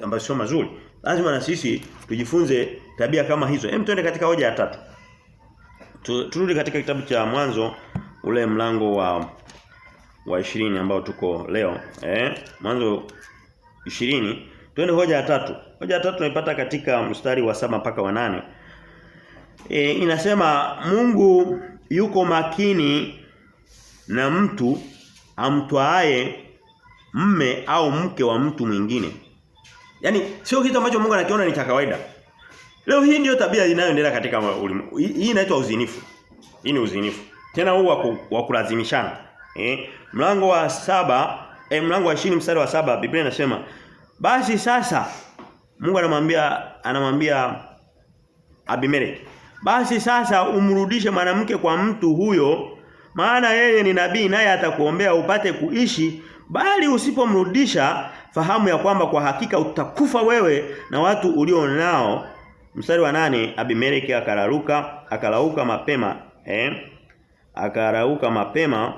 ambayo sio mazuri. Lazima na sisi tujifunze tabia kama hizo. Twende katika hoja ya 3. Turudi katika kitabu cha Mwanzo ule mlango wa 20 ambao tuko leo. Mwanzo 20. Twende hoja ya 3. Hoja ya 3 tunaipata katika mstari wa 7 mpaka wa 8. Inasema Mungu yuko makini na mtu amtwae mme au mke wa mtu mwingine. Yaani sio kitu ambacho Mungu anakiona ni cha kawaida. Leo hii ndio tabia inayoendelea katika ulimwengu. Hii inaitwa uzinifu. Hii ni uzinifu. Tena huu wa kulazimishana. Mlango wa 7, mlango wa 20 mstari wa 7 Biblia inasema, basi sasa Mungu anamwambia Abimeleki, basi sasa umrudishe mwanamke kwa mtu huyo, maana yeye ni nabii naye atakuombea upate kuishi, bali usipomrudisha fahamu ya kwamba kwa hakika utakufa wewe na watu ulio nao. Mstari wa 8 Abimeleki akarauka mapema, akarauka mapema,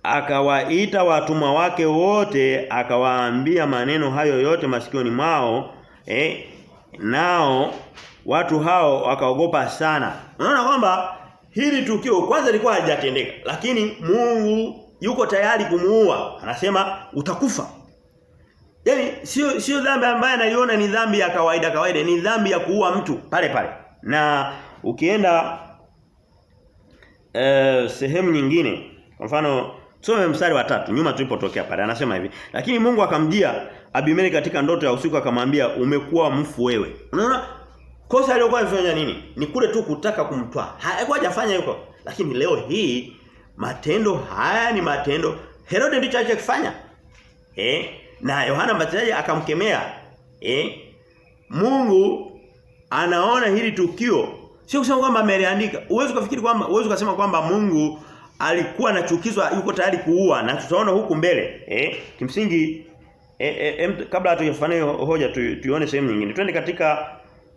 akawaita watumwa wake wote, akawaambia maneno hayo yote masikioni mwao. Nao watu hao wakaogopa sana. Unaona kwamba hili tukio kwanza lilikuwa halijatendeka, lakini Mungu yuko tayari kumuua. Anasema utakufa. Yaani sio dhambi ambayo anaiona ni dhambi ya kawaida, ni dhambi ya kuua mtu pale. Na ukienda sehemu nyingine, kwa mfano tusome mstari wa 3 nyuma tulipotokea pale, anasema hivi, lakini Mungu akamjia Abimeleki katika ndoto ya usiku akamwambia, umekuwa mfu wewe. Unaona kosa aliyokuwa amefanya nini? Ni kule tu kutaka kumtwaa. Haikuwa hajafanya yuko. Lakini leo hii matendo haya ni matendo Herode ndicho alichokifanya. Na Yohana Mbatizaji akamkemea. Mungu anaona hili tukio. Sio kusema kwamba ameliandika. Uwezo kusema kwamba Mungu alikuwa anachukizwa, yuko tayari kuua, na tutaona huku mbele. Kimsingi kabla hatujafanya hoja tuione sehemu nyingine. Twende katika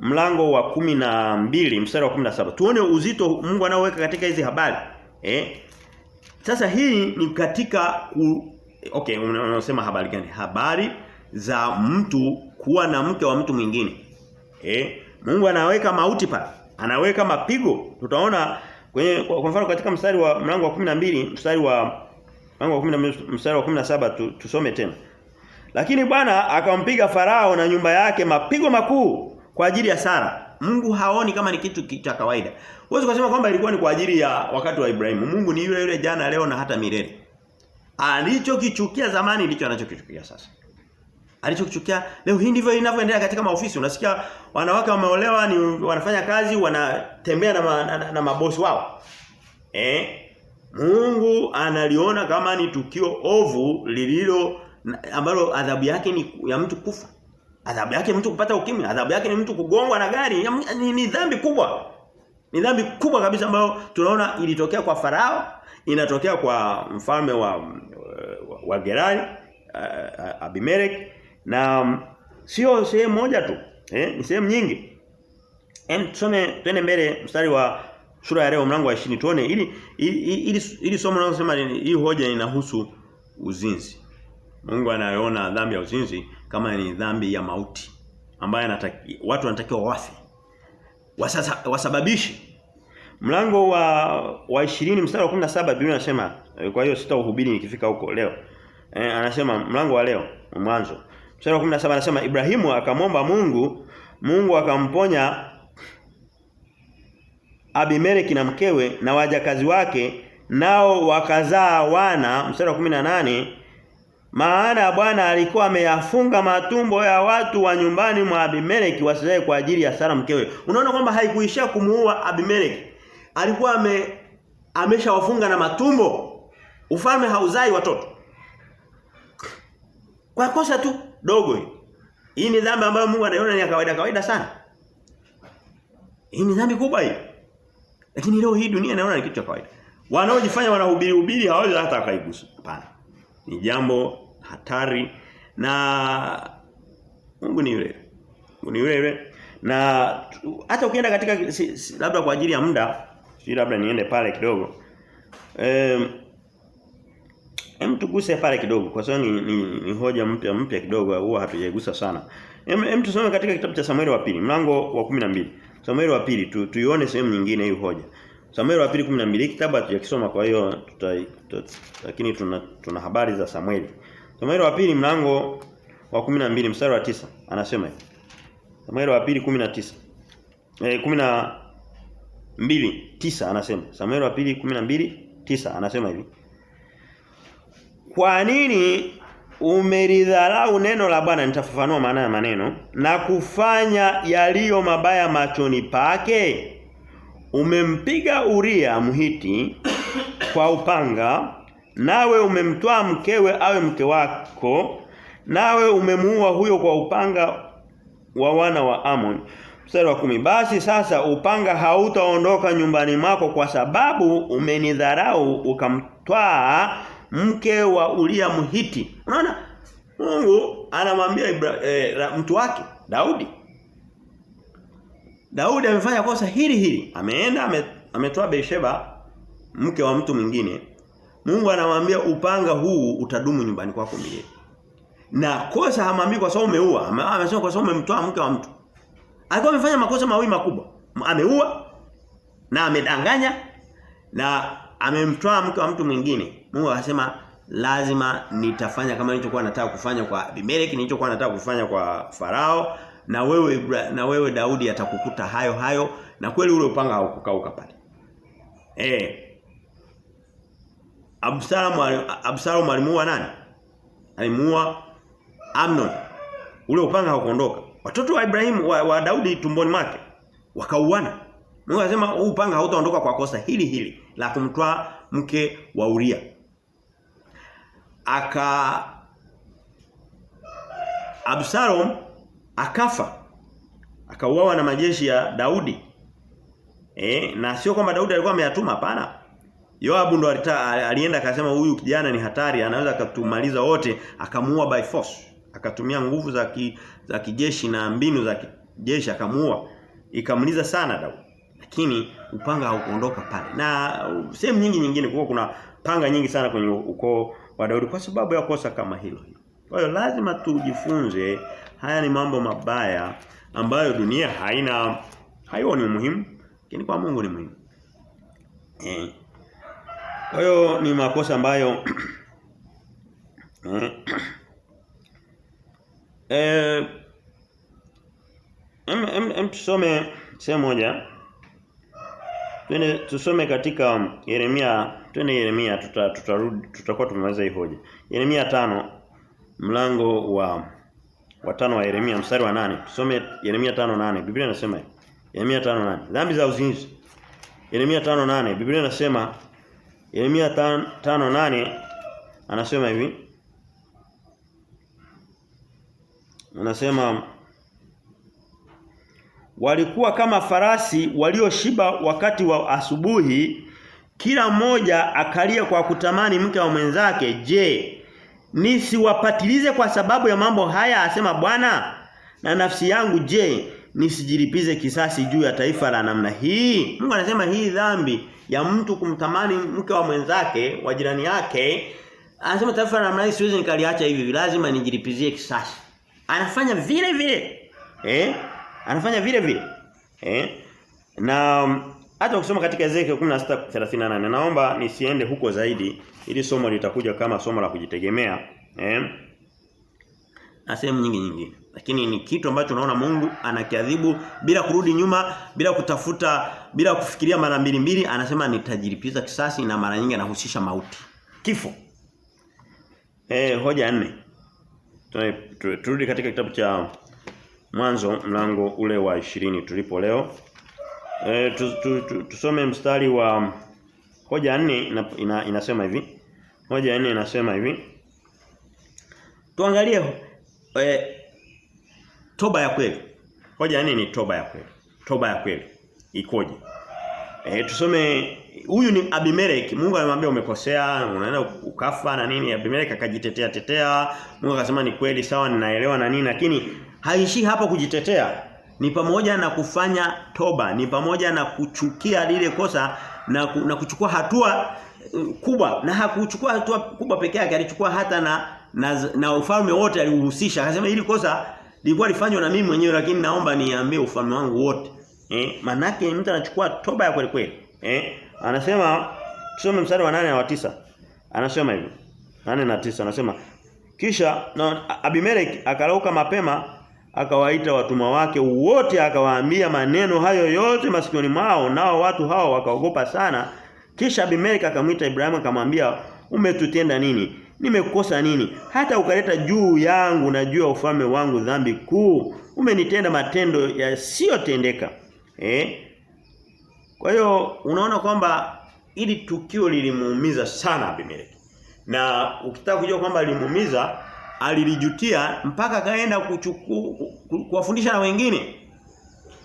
mlango wa 12 mstari wa 17. Tuone uzito Mungu anaoweka katika hizi habari. Sasa hii ni katika unasema habari gani? Habari za mtu kuwa na mke wa mtu mwingine. Mungu anaweka mauti pale. Anaweka mapigo. Tutaona kwa mfano katika mstari wa mlango wa 12 mstari wa 17 tusome tena. Lakini Bwana akampiga Farao na nyumba yake mapigo makuu kwa ajili ya Sara. Mungu haoni kama ni kitu cha kawaida. Huwezi kusema kwamba ilikuwa ni kwa ajili ya wakati wa Ibrahimu. Mungu ni yule yule jana, leo na hata milele. Alichokichukia zamani ndicho anachokichukia sasa. Alichokichukia leo hii ndivyo inavyoendelea katika maofisi. Unasikia wanawake wameolewa ni wanafanya kazi, wanatembea na mabosi wao. Mungu analiona kama ni tukio ovu ambalo adhabu yake ni ya mtu kufa. Adhabu yake ni mtu kupata ukimwi, adhabu yake ni mtu kugongwa na gari. Ni dhambi kubwa. Ni dhambi kubwa kabisa ambayo tunaona ilitokea kwa Farao, inatokea kwa mfalme wa Gerari, Abimelech, na sio sehemu moja tu. Ni sehemu nyingi. Twende mbele mstari wa sura ya leo mlango wa 20 tuone ili somo linalosema hii hoja inahusu uzinzi. Mungu anaona dhambi ya uzinzi kama ni dhambi ya mauti ambayo watu wanatakiwa wafe. Wasababishi. Mlango wa 20 mstari wa 17 Biblia inasema, kwa hiyo sitauhubiri nikifika huko leo. Anasema mlango wa leo mwanzo. Mstari wa 17 anasema Ibrahimu akamwomba Mungu akamponya Abimeleki na mkewe na wajakazi wake, nao wakazaa wana. Mstari wa 18 maana Bwana alikuwa ameyafunga matumbo ya watu wa nyumbani mwa Abimeleki wasizae kwa ajili ya Sara mkewe. Unaona kwamba haikuishia kumuua Abimeleki. Alikuwa ameshawafunga na matumbo. Ufalme hauzai watoto. Kwa kosa tu dogo hili. Hii ni dhambi ambayo Mungu anaiona ni ya kawaida sana. Hii ni dhambi kubwa hii. Lakini leo hii dunia inaona ni kitu cha kawaida. Wanaojifanya wanahubiri hawawezi hata wakaigusa. Hapana. Ni jambo hatari na Mungu ni yule. Mungu ni yule. Na hata ukienda katika labda kwa ajili ya muda, labda niende pale kidogo. Tuguse pale kidogo kwa sababu ni hoja mpya kidogo, huwa hatujaigusa sana. Tusome katika kitabu cha Samueli wa pili mlango wa 12. Samueli wa pili tuione sehemu nyingine hiyo hoja. Samueli wa pili 12 kitabu hatujakisoma, kwa hiyo lakini tuna habari za Samueli. Samueli wa pili mlango wa 12 mstari wa 9 anasema hivi. Samueli wa pili 19. 12:9 anasema. Samueli wa pili 12:9 anasema hivi. Kwa nini umelidharau neno la Bwana? Nitafafanua maana ya maneno. Na kufanya yaliyo mabaya machoni pake. Umempiga Uria Mhiti kwa upanga, nawe umemtoa mkewe awe mke wako, nawe umemuua huyo kwa upanga wa wana wa Amon. Mstari wa 10. Basi sasa upanga hautaondoka nyumbani mwako kwa sababu umenidharau ukamtwaa mke wa Uria Mhiti. Unaona? Mungu anamwambia mtu wake Daudi amefanya kosa hili. Ameenda ametoa Bathsheba mke wa mtu mwingine. Mungu anamwambia upanga huu utadumu nyumbani kwako milele. Na kosa hamwambii kwa sababu umeua. Amesema kwa sababu umemtoa mke wa mtu. Alikuwa amefanya makosa mawili makubwa. Ameua na amedanganya na amemtoa mke wa mtu mwingine. Mungu akasema lazima nitafanya kama nilichokuwa nataka kufanya kwa Abimeleki, nilichokuwa nataka kufanya kwa Farao, na wewe Daudi atakukuta hayo na kweli ule upanga haukukauka pale. Absalom alimuua nani? Alimuua Amnon. Ule upanga haukuondoka. Watoto wa Ibrahimu wa Daudi tumboni mwake wakauana. Mungu anasema huu upanga hautaondoka kwa kosa hili la kumtoa mke wa Uria. Absalom akafa. Akauawa na majeshi ya Daudi. Na sio kwamba Daudi alikuwa ameyatuma, hapana. Yoabu ndo alienda akasema huyu kijana ni hatari, anaweza kutumaliza wote, akamuua by force. Akatumia nguvu za kijeshi na mbinu jeshi akamuua. Ikamliza sana Daudi. Lakini upanga haukuondoka pale. Na sehemu nyingine kuna panga nyingi sana kwenye ukoo wa Daudi kwa sababu ya kosa kama hilo. Kwa hiyo lazima tujifunze haya ni mambo mabaya ambayo dunia haioni muhimu, lakini kwa Mungu ni muhimu. Kwa hiyo ni makosa ambayo tusome sehemu moja. Tusome katika Yeremia, tutakuwa tumemaliza hii hoja. Yeremia 5 mlango wa 5 wa Yeremia mstari wa 8. Tusome Yeremia 5:8. Biblia inasema hivi. Yeremia 5:8. Dhambi za uzinzi. Yeremia 5:8. Biblia inasema Yeremia 5:8 anasema hivi. Anasema walikuwa kama farasi walioshiba wakati wa asubuhi, kila mmoja akalia kwa kutamani mke wa mwenzake. Je, nisiwapatilize kwa sababu ya mambo haya, asema Bwana? Na nafsi yangu, je, nisijilipize kisasi juu ya taifa la namna hii? Mungu anasema hii dhambi ya mtu kumtamani mke wa mwenzake, wa jirani yake, anasema taifa la namna hii siwezi nikaliacha hivi, lazima nijilipizie kisasi. Anafanya vile vile. Anafanya vile vile. Na hata ukisoma katika Ezekiel 16:38, naomba nisiende huko zaidi ili somo litakuja kama somo la kujitegemea. Na sehemu nyingine. Lakini ni kitu ambacho naona Mungu anakiadhibu bila kurudi nyuma, bila kutafuta, bila kufikiria mara mbili, anasema nitajilipiza kisasi, na mara nyingi anahusisha mauti. Kifo. Hoja 4. Turudi katika kitabu cha Mwanzo mlango ule wa 20 tulipo leo. Tusome mstari wa hoja 4 inasema hivi. Hoja 4 inasema hivi. Tuangalie toba ya kweli. Hoja 4 ni toba ya kweli. Toba ya kweli ikoje? Tusome, huyu ni Abimeleki. Mungu alimwambia umekosea, unaenda ukafa na nini. Abimeleki akajitetea. Mungu akasema ni kweli, sawa, ninaelewa na nini, lakini haishi hapa kujitetea. Ni pamoja na kufanya toba, ni pamoja na kuchukia lile kosa na kuchukua hatua kubwa. Na hakuchukua hatua kubwa peke yake, alichukua hata na ufalme wote alihusisha. Akasema hili kosa lilikuwa lifanywa na mimi mwenyewe, lakini naomba niambie ufalme wangu wote. Manake mtu anachukua toba ya kweli kweli. Anasema tusome mstari wa 8 na wa 9. Anasema hivi. 8 na 9 anasema kisha Abimeleki akalauka mapema, akawaita watumwa wake wote, akawaambia maneno hayo yote masikioni mwao, nao watu hao wakaogopa sana. Kisha Abimeleki akamwita Ibrahimu akamwambia, umetutenda nini? Nimekukosa nini hata ukaleta juu yangu na juu ya ufalme wangu dhambi kuu? Umenitenda matendo yasiyotendeka. Kwa hiyo unaona kwamba ili tukio lilimuumiza sana Abimeleki. Na ukitaka kujua kwamba lilimuumiza, alilijutia mpaka akaenda kuwafundisha na wengine.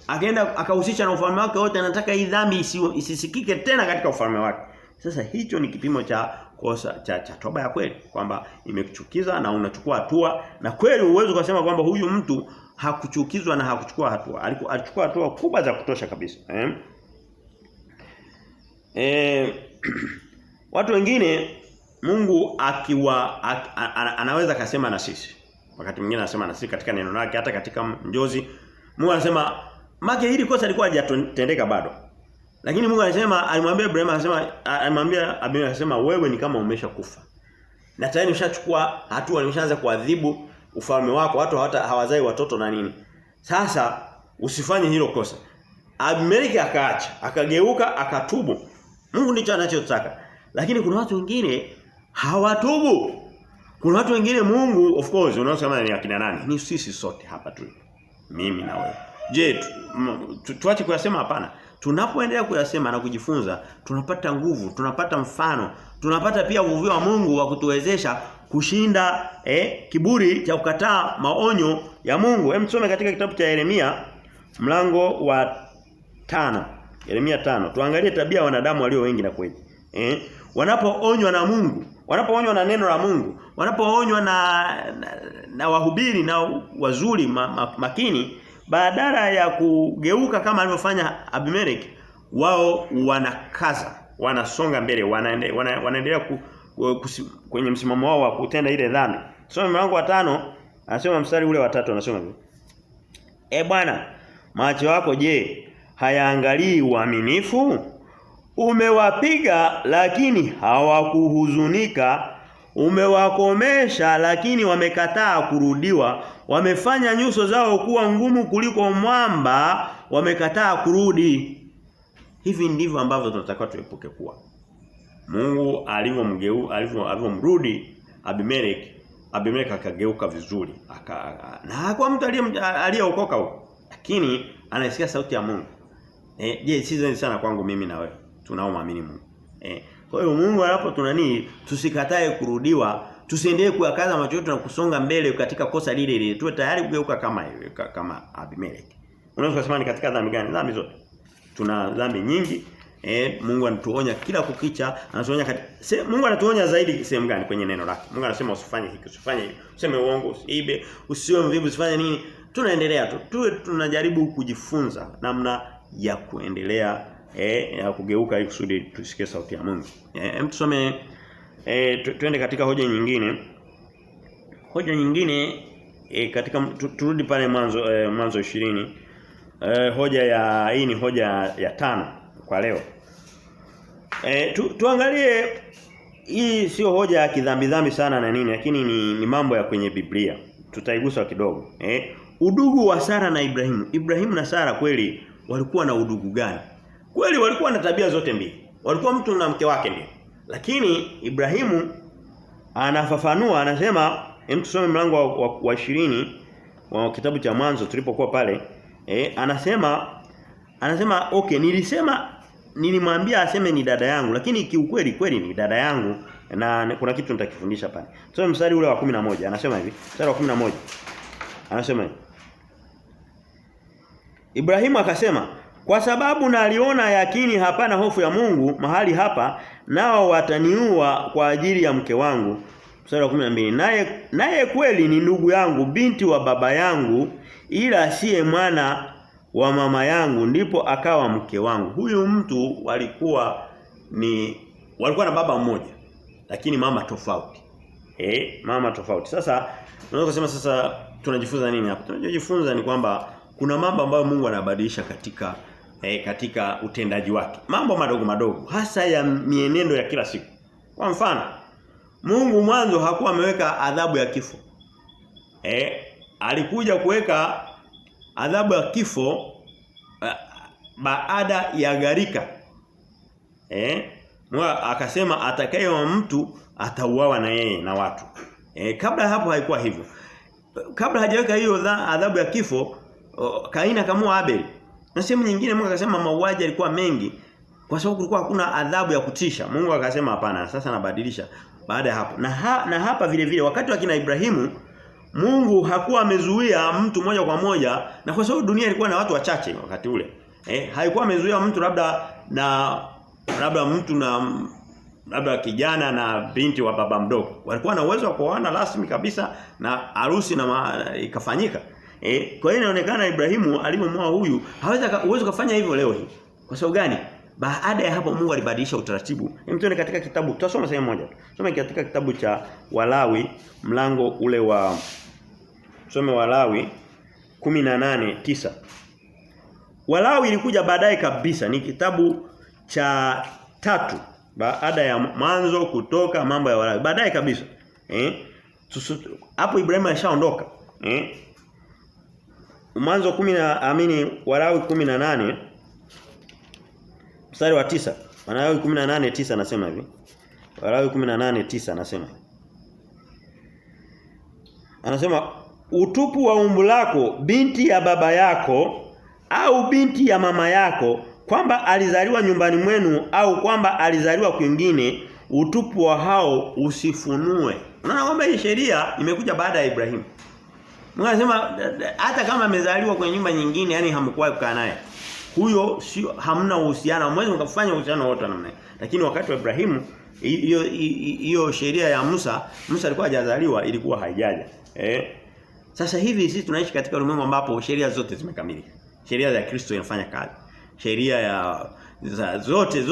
Akaenda akahusisha na ufalme wake wote, anataka hii dhambi isisikike tena katika ufalme wake. Sasa hicho ni kipimo cha kosa cha toba ya kweli, kwamba imekuchukiza na unachukua hatua, na kweli uwezo kusema kwamba huyu mtu hakuchukizwa na hakuchukua hatua. Alichukua hatua kubwa za kutosha kabisa. Watu wengine Mungu anaweza kasema na sisi. Wakati mwingine anasema na sisi katika neno lake, hata katika njozi. Mungu anasema make hili kosa lilikuwa hajatendeka bado. Lakini Mungu anasema, alimwambia Ibrahim, alimwambia Abimeleki, anasema wewe ni kama umeshakufa. Na tayari umeshachukua hatua, umeshaanza kuadhibu ufalme wako, watu hawazai watoto na nini. Sasa usifanye hilo kosa. Abimeleki akaacha, akageuka, akatubu. Mungu ndicho anachotaka. Lakini kuna watu wengine hawatubu. Kuna watu wengine Mungu, of course, unaosema ni akina nani? Ni sisi sote hapa tu. Mimi na wewe. Je, tuache kuyasema? Hapana. Tunapoendelea kuyasema na kujifunza, tunapata nguvu, tunapata mfano, tunapata pia uvuvio wa Mungu wa kutuwezesha kushinda kiburi cha kukataa maonyo ya Mungu. Tusome katika kitabu cha Yeremia mlango wa 5. Yeremia 5. Tuangalie tabia ya wanadamu walio wengi na kweli. Wanapoonywa na Mungu, wanapoonywa na neno la Mungu, wanapoonywa na wahubiri na wazuri makini, badala ya kugeuka kama alivyofanya Abimeleki, wao wanakaza, wanasonga mbele, wanaendelea kwenye msimamo wao wa kutenda ile dhambi. Soma mlango wa 5, anasema mstari ule wa 3 anasema hivi. Bwana, macho yako je, hayaangalii uaminifu? Umewapiga lakini hawakuhuzunika. Umewakomesha lakini wamekataa kurudiwa. Wamefanya nyuso zao kuwa ngumu kuliko mwamba, wamekataa kurudi. Hivi ndivyo ambavyo tunatakiwa tuepuke kuwa. Mungu alivyomrudi Abimeleki akageuka vizuri. Na hakuwa mtu aliyeokoka huko. Lakini anaisikia sauti ya Mungu. Je, si zaidi sana kwangu mimi na wewe tunaoamini Mungu. Kwa hiyo Mungu anapo tusikatae kurudiwa, tusiendelee kuyakaza macho yetu na kusonga mbele katika kosa lile lile. Tuwe tayari kugeuka kama Abimeleki. Unaweza kusema ni katika dhambi gani? Dhambi zote. Tuna dhambi nyingi. Mungu anatuonya kila kukicha, anatuonya Mungu anatuonya zaidi sehemu gani kwenye neno lake? Mungu anasema usifanye hiki, usifanye hivi. Useme uongo, usiibe, usiwe mvivu, usifanye nini? Tunaendelea tu. Tunajaribu kujifunza namna ya kuendelea ya kugeuka ili kusudi tusikie sauti ya Mungu. Tusome twende katika hoja nyingine. Hoja nyingine katika turudi pale mwanzo 20. Hii ni hoja ya 5 kwa leo. Tuangalie, hii sio hoja ya kidhambi sana na nini, lakini ni mambo ya kwenye Biblia. Tutaigusa kidogo. Udugu wa Sara na Ibrahimu. Ibrahimu na Sara kweli walikuwa na udugu gani? Kweli walikuwa na tabia zote mbili. Walikuwa mtu na mke wake ndio. Lakini Ibrahimu anafafanua, anasema, tusome mlango wa 20 wa kitabu cha Mwanzo tulipokuwa pale. Anasema okay, nilimwambia aseme ni dada yangu, lakini kiukweli kweli ni dada yangu, na kuna kitu nitakifundisha pale. Tusome mstari ule wa 11. Anasema hivi, mstari wa 11. Anasema hivi. Ibrahimu akasema, kwa sababu naliona yakini hapana hofu ya Mungu mahali hapa, nao wataniua kwa ajili ya mke wangu. Mstari wa 12. Naye kweli ni ndugu yangu, binti wa baba yangu, ila siye mwana wa mama yangu, ndipo akawa mke wangu. Huyu mtu walikuwa na baba mmoja, lakini mama tofauti. Mama tofauti. Sasa unaweza kusema sasa tunajifunza nini hapa? Tunajifunza ni kwamba kuna mambo ambayo Mungu anabadilisha katika utendaji wake. Mambo madogo hasa ya mienendo ya kila siku. Kwa mfano, Mungu mwanzo hakuwa ameweka adhabu ya kifo. Alikuja kuweka adhabu ya kifo baada ya gharika. Akasema atakaye wa mtu atauawa na yeye na watu. Kabla hapo haikuwa hivyo. Kabla hajaweka hiyo adhabu ya kifo, Kaini akamua Abel. Na sehemu nyingine Mungu akasema mauaji yalikuwa mengi kwa sababu kulikuwa hakuna adhabu ya kutisha. Mungu akasema hapana, sasa nabadilisha baada ya hapo. Na hapa vile vile wakati wa kina Ibrahimu, Mungu hakuwa amezuia mtu moja kwa moja, na kwa sababu dunia ilikuwa na watu wachache wakati ule. Haikuwa amezuia mtu labda mtu labda kijana na binti wa baba mdogo. Walikuwa na uwezo wa kuoana rasmi kabisa na harusi ikafanyika. Kwa hiyo inaonekana Ibrahimu alipomwoa huyu uwezo kufanya hivyo leo hii. Kwa sababu gani? Baada ya hapo Mungu alibadilisha utaratibu. Tuone katika kitabu, tutasoma sehemu moja. Tusome katika kitabu cha Walawi mlango ule wa Walawi 18:9. Walawi ilikuja baadaye kabisa, ni kitabu cha 3 baada ya Mwanzo, Kutoka, Mambo ya Walawi. Baadaye kabisa. Hapo Ibrahimu alishaondoka. Mwanzo Walawi 18 mstari wa 9. Walawi 18:9 anasema hivi. Walawi 18:9 anasema. Anasema utupu wa umbu lako binti ya baba yako au binti ya mama yako, kwamba alizaliwa nyumbani mwenu au kwamba alizaliwa kwingine, utupu wa hao usifunue. Unaona kwamba hii sheria imekuja baada ya Ibrahimu. Mungu anasema hata kama amezaliwa kwenye nyumba nyingine, yani hamkuwahi kukaa naye, huyo sio, hamna uhusiano, mwezi mkafanya uhusiano wote namna. Lakini wakati wa Ibrahimu hiyo sheria ya Musa alikuwa hajazaliwa, ilikuwa haijaja. Sasa hivi sisi tunaishi katika ulimwengu ambapo sheria zote zimekamilika. Sheria za Kristo inafanya kazi. Sheria ya zote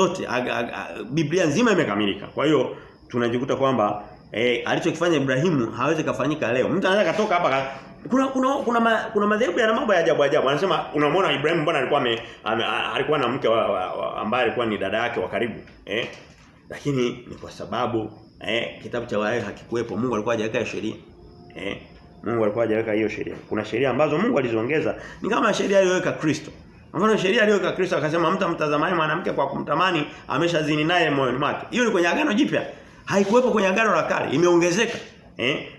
Biblia nzima imekamilika. Kwa hiyo tunajikuta kwamba alichokifanya Ibrahimu hawezi kufanyika leo. Mtu anaweza katoka hapa kuna madhehebu yana mambo ya ajabu. Anasema unamwona Ibrahimu mbona alikuwa na mke ambaye alikuwa ni dada yake wa karibu. Lakini ni kwa sababu kitabu cha Walawi hakikuwepo. Mungu alikuwa hajaweka sheria. Mungu alikuwa hajaweka hiyo sheria. Kuna sheria ambazo Mungu aliziongeza. Ni kama sheria aliyoweka Kristo. Mfano sheria aliyoweka Kristo akasema mtamtazamani mwanamke kwa kumtamani ameshazini naye moyoni mwake. Hiyo ni kwenye Agano Jipya. Haikuwepo kwenye Agano la Kale, imeongezeka.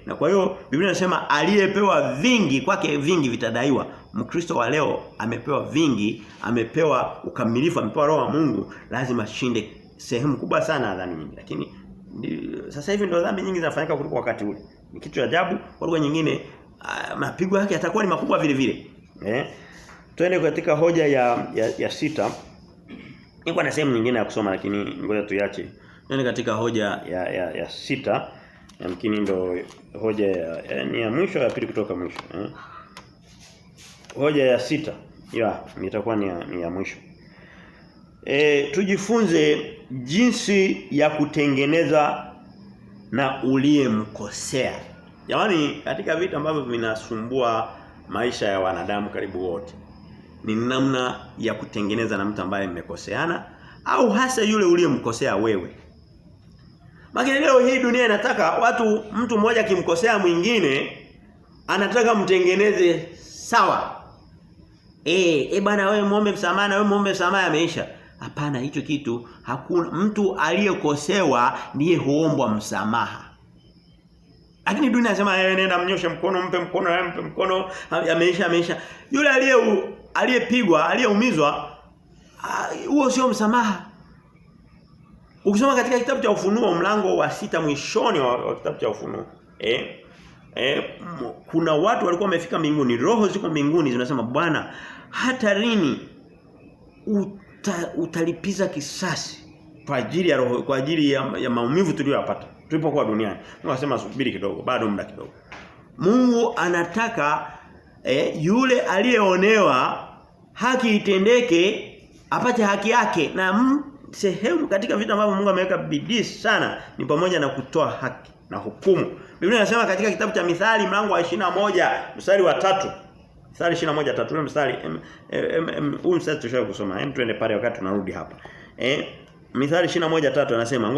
Na kwa hiyo Biblia inasema aliyepewa vingi kwake vingi vitadaiwa. Mkristo wa leo amepewa vingi, amepewa ukamilifu, amepewa roho wa Mungu, lazima ashinde sehemu kubwa sana ya dhambi nyingi. Lakini sasa hivi ndio dhambi nyingi zinafanyika kuliko wakati ule. Ni kitu cha ajabu. Kwa lugha nyingine mapigo yake yatakuwa ni makubwa vile vile. Twende katika hoja ya 6. Niko na sehemu nyingine ya kusoma lakini ngoja tuiache. Twende katika hoja ya 6. Yamkini ndo hoja ni ya mwisho ya pili kutoka mwisho. Hoja ya 6. Itakuwa ni ya mwisho. Tujifunze jinsi ya kutengeneza na uliyemkosea. Jamani, katika vitu ambavyo vinasumbua maisha ya wanadamu karibu wote ni namna ya kutengeneza na mtu ambaye mmekoseana au hasa yule uliyemkosea wewe. Lakini leo hii dunia inataka mtu mmoja kimkosea mwingine anataka mtengeneze sawa. Bwana wewe muombe msamaha na wewe muombe msamaha ameisha. Hapana, hicho kitu hakuna. Mtu aliyekosewa ndiye huombwa msamaha. Lakini dunia inasema nenda mnyoshe mkono, mpe mkono, ameisha. Yule aliyepigwa, aliyeumizwa, huo sio msamaha. Ukisoma katika kitabu cha Ufunuo mlango wa 6 mwishoni wa kitabu cha Ufunuo, kuna watu walikuwa wamefika mbinguni, roho ziko mbinguni zinasema Bwana, hata lini utalipiza kisasi kwa ajili ya maumivu tuliyopata tulipokuwa duniani. Mungu anasema subiri kidogo, bado muda kidogo. Mungu anataka yule aliyeonewa haki itendeke, apate haki yake. Na sehemu katika vitu ambavyo Mungu ameweka bidii sana ni pamoja na kutoa haki na hukumu. Biblia inasema katika kitabu cha Mithali mlango wa 21 mstari wa 3. Mithali 21:3 mstari huu mstari tushaka kusoma. Twende pale wakati tunarudi hapa. Mithali 21:3 anasema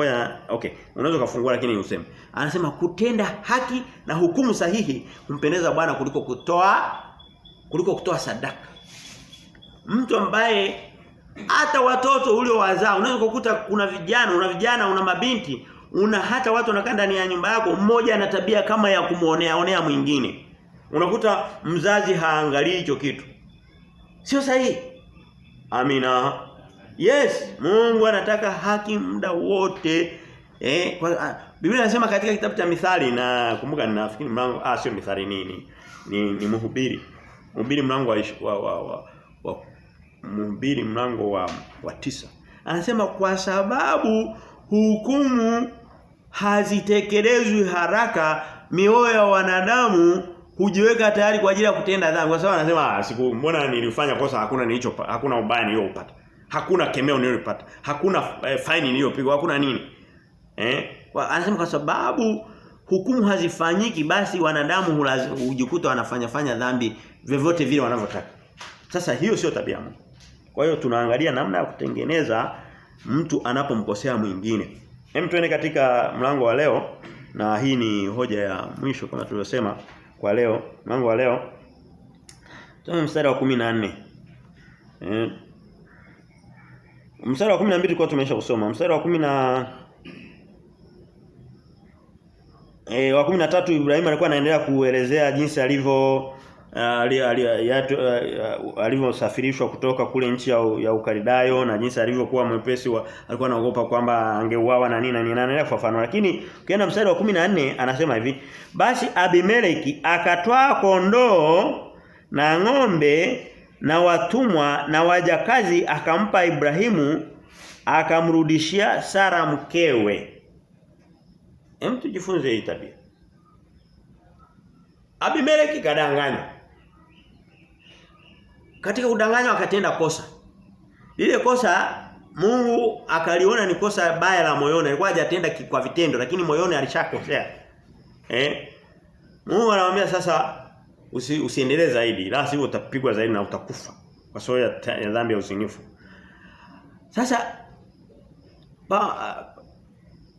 unaweza kufungua lakini useme. Anasema kutenda haki na hukumu sahihi kumpendeza Bwana kuliko kutoa sadaka. Mtu ambaye hata watoto uliowazaa unaweza kukuta kuna vijana una mabinti, hata watu wanakaa ndani ya nyumba yako, mmoja ana tabia kama ya kumuonea mwingine. Unakuta mzazi haangalii hicho kitu. Sio sahihi. Amina. Yes, Mungu anataka haki muda wote. Biblia inasema katika kitabu cha Mithali, na kumbuka ninafikiri mlango sio Mithali ni Mhubiri. Mhubiri mlango wa Mhubiri mlango wa 9. Anasema kwa sababu hukumu hazitekelezwi haraka, mioyo ya wanadamu hujiweka tayari kwa ajili ya kutenda dhambi. Kwa sababu anasema mbona nilifanya kosa, hakuna ubaya niliyopata. Hakuna kemeo niliyopata. Hakuna faini niliyopigwa, hakuna nini. Anasema kwa sababu hukumu hazifanyiki, basi wanadamu hujikuta wanafanya dhambi vyovyote vile wanavyotaka. Sasa hiyo sio tabia ya Mungu. Kwa hiyo tunaangalia namna ya kutengeneza mtu anapomkosea mwingine. Tuende katika mlango wa leo, na hii ni hoja ya mwisho kama tulivyosema kwa leo. Mlango wa leo tuna mstari wa 14. Mstari wa 12 tulikuwa tumesha kusoma. Mstari wa 13 Ibrahim alikuwa anaendelea kuelezea jinsi alivyosafirishwa kutoka kule nchi ya Ukaridayo, na jinsi alivyokuwa mwepesi alikuwa anaogopa kwamba angeuawa na nini anaendelea kufafanua. Lakini ukienda mstari wa 14 anasema hivi, basi Abimeleki akatwaa kondoo na ng'ombe na watumwa na wajakazi akampa Ibrahimu, akamrudishia Sara mkewe. Tujifunze hii tabia. Abimeleki kadanganywa. Katika udanganywa akatenda kosa. Lile kosa Mungu akaliona ni kosa baya la moyoni. Alikuwa hajatenda kwa vitendo lakini moyoni alishakosea. Mungu anamwambia sasa usiendelee zaidi, la sivyo utapigwa zaidi na utakufa kwa sababu ya dhambi ya uzinifu. Sasa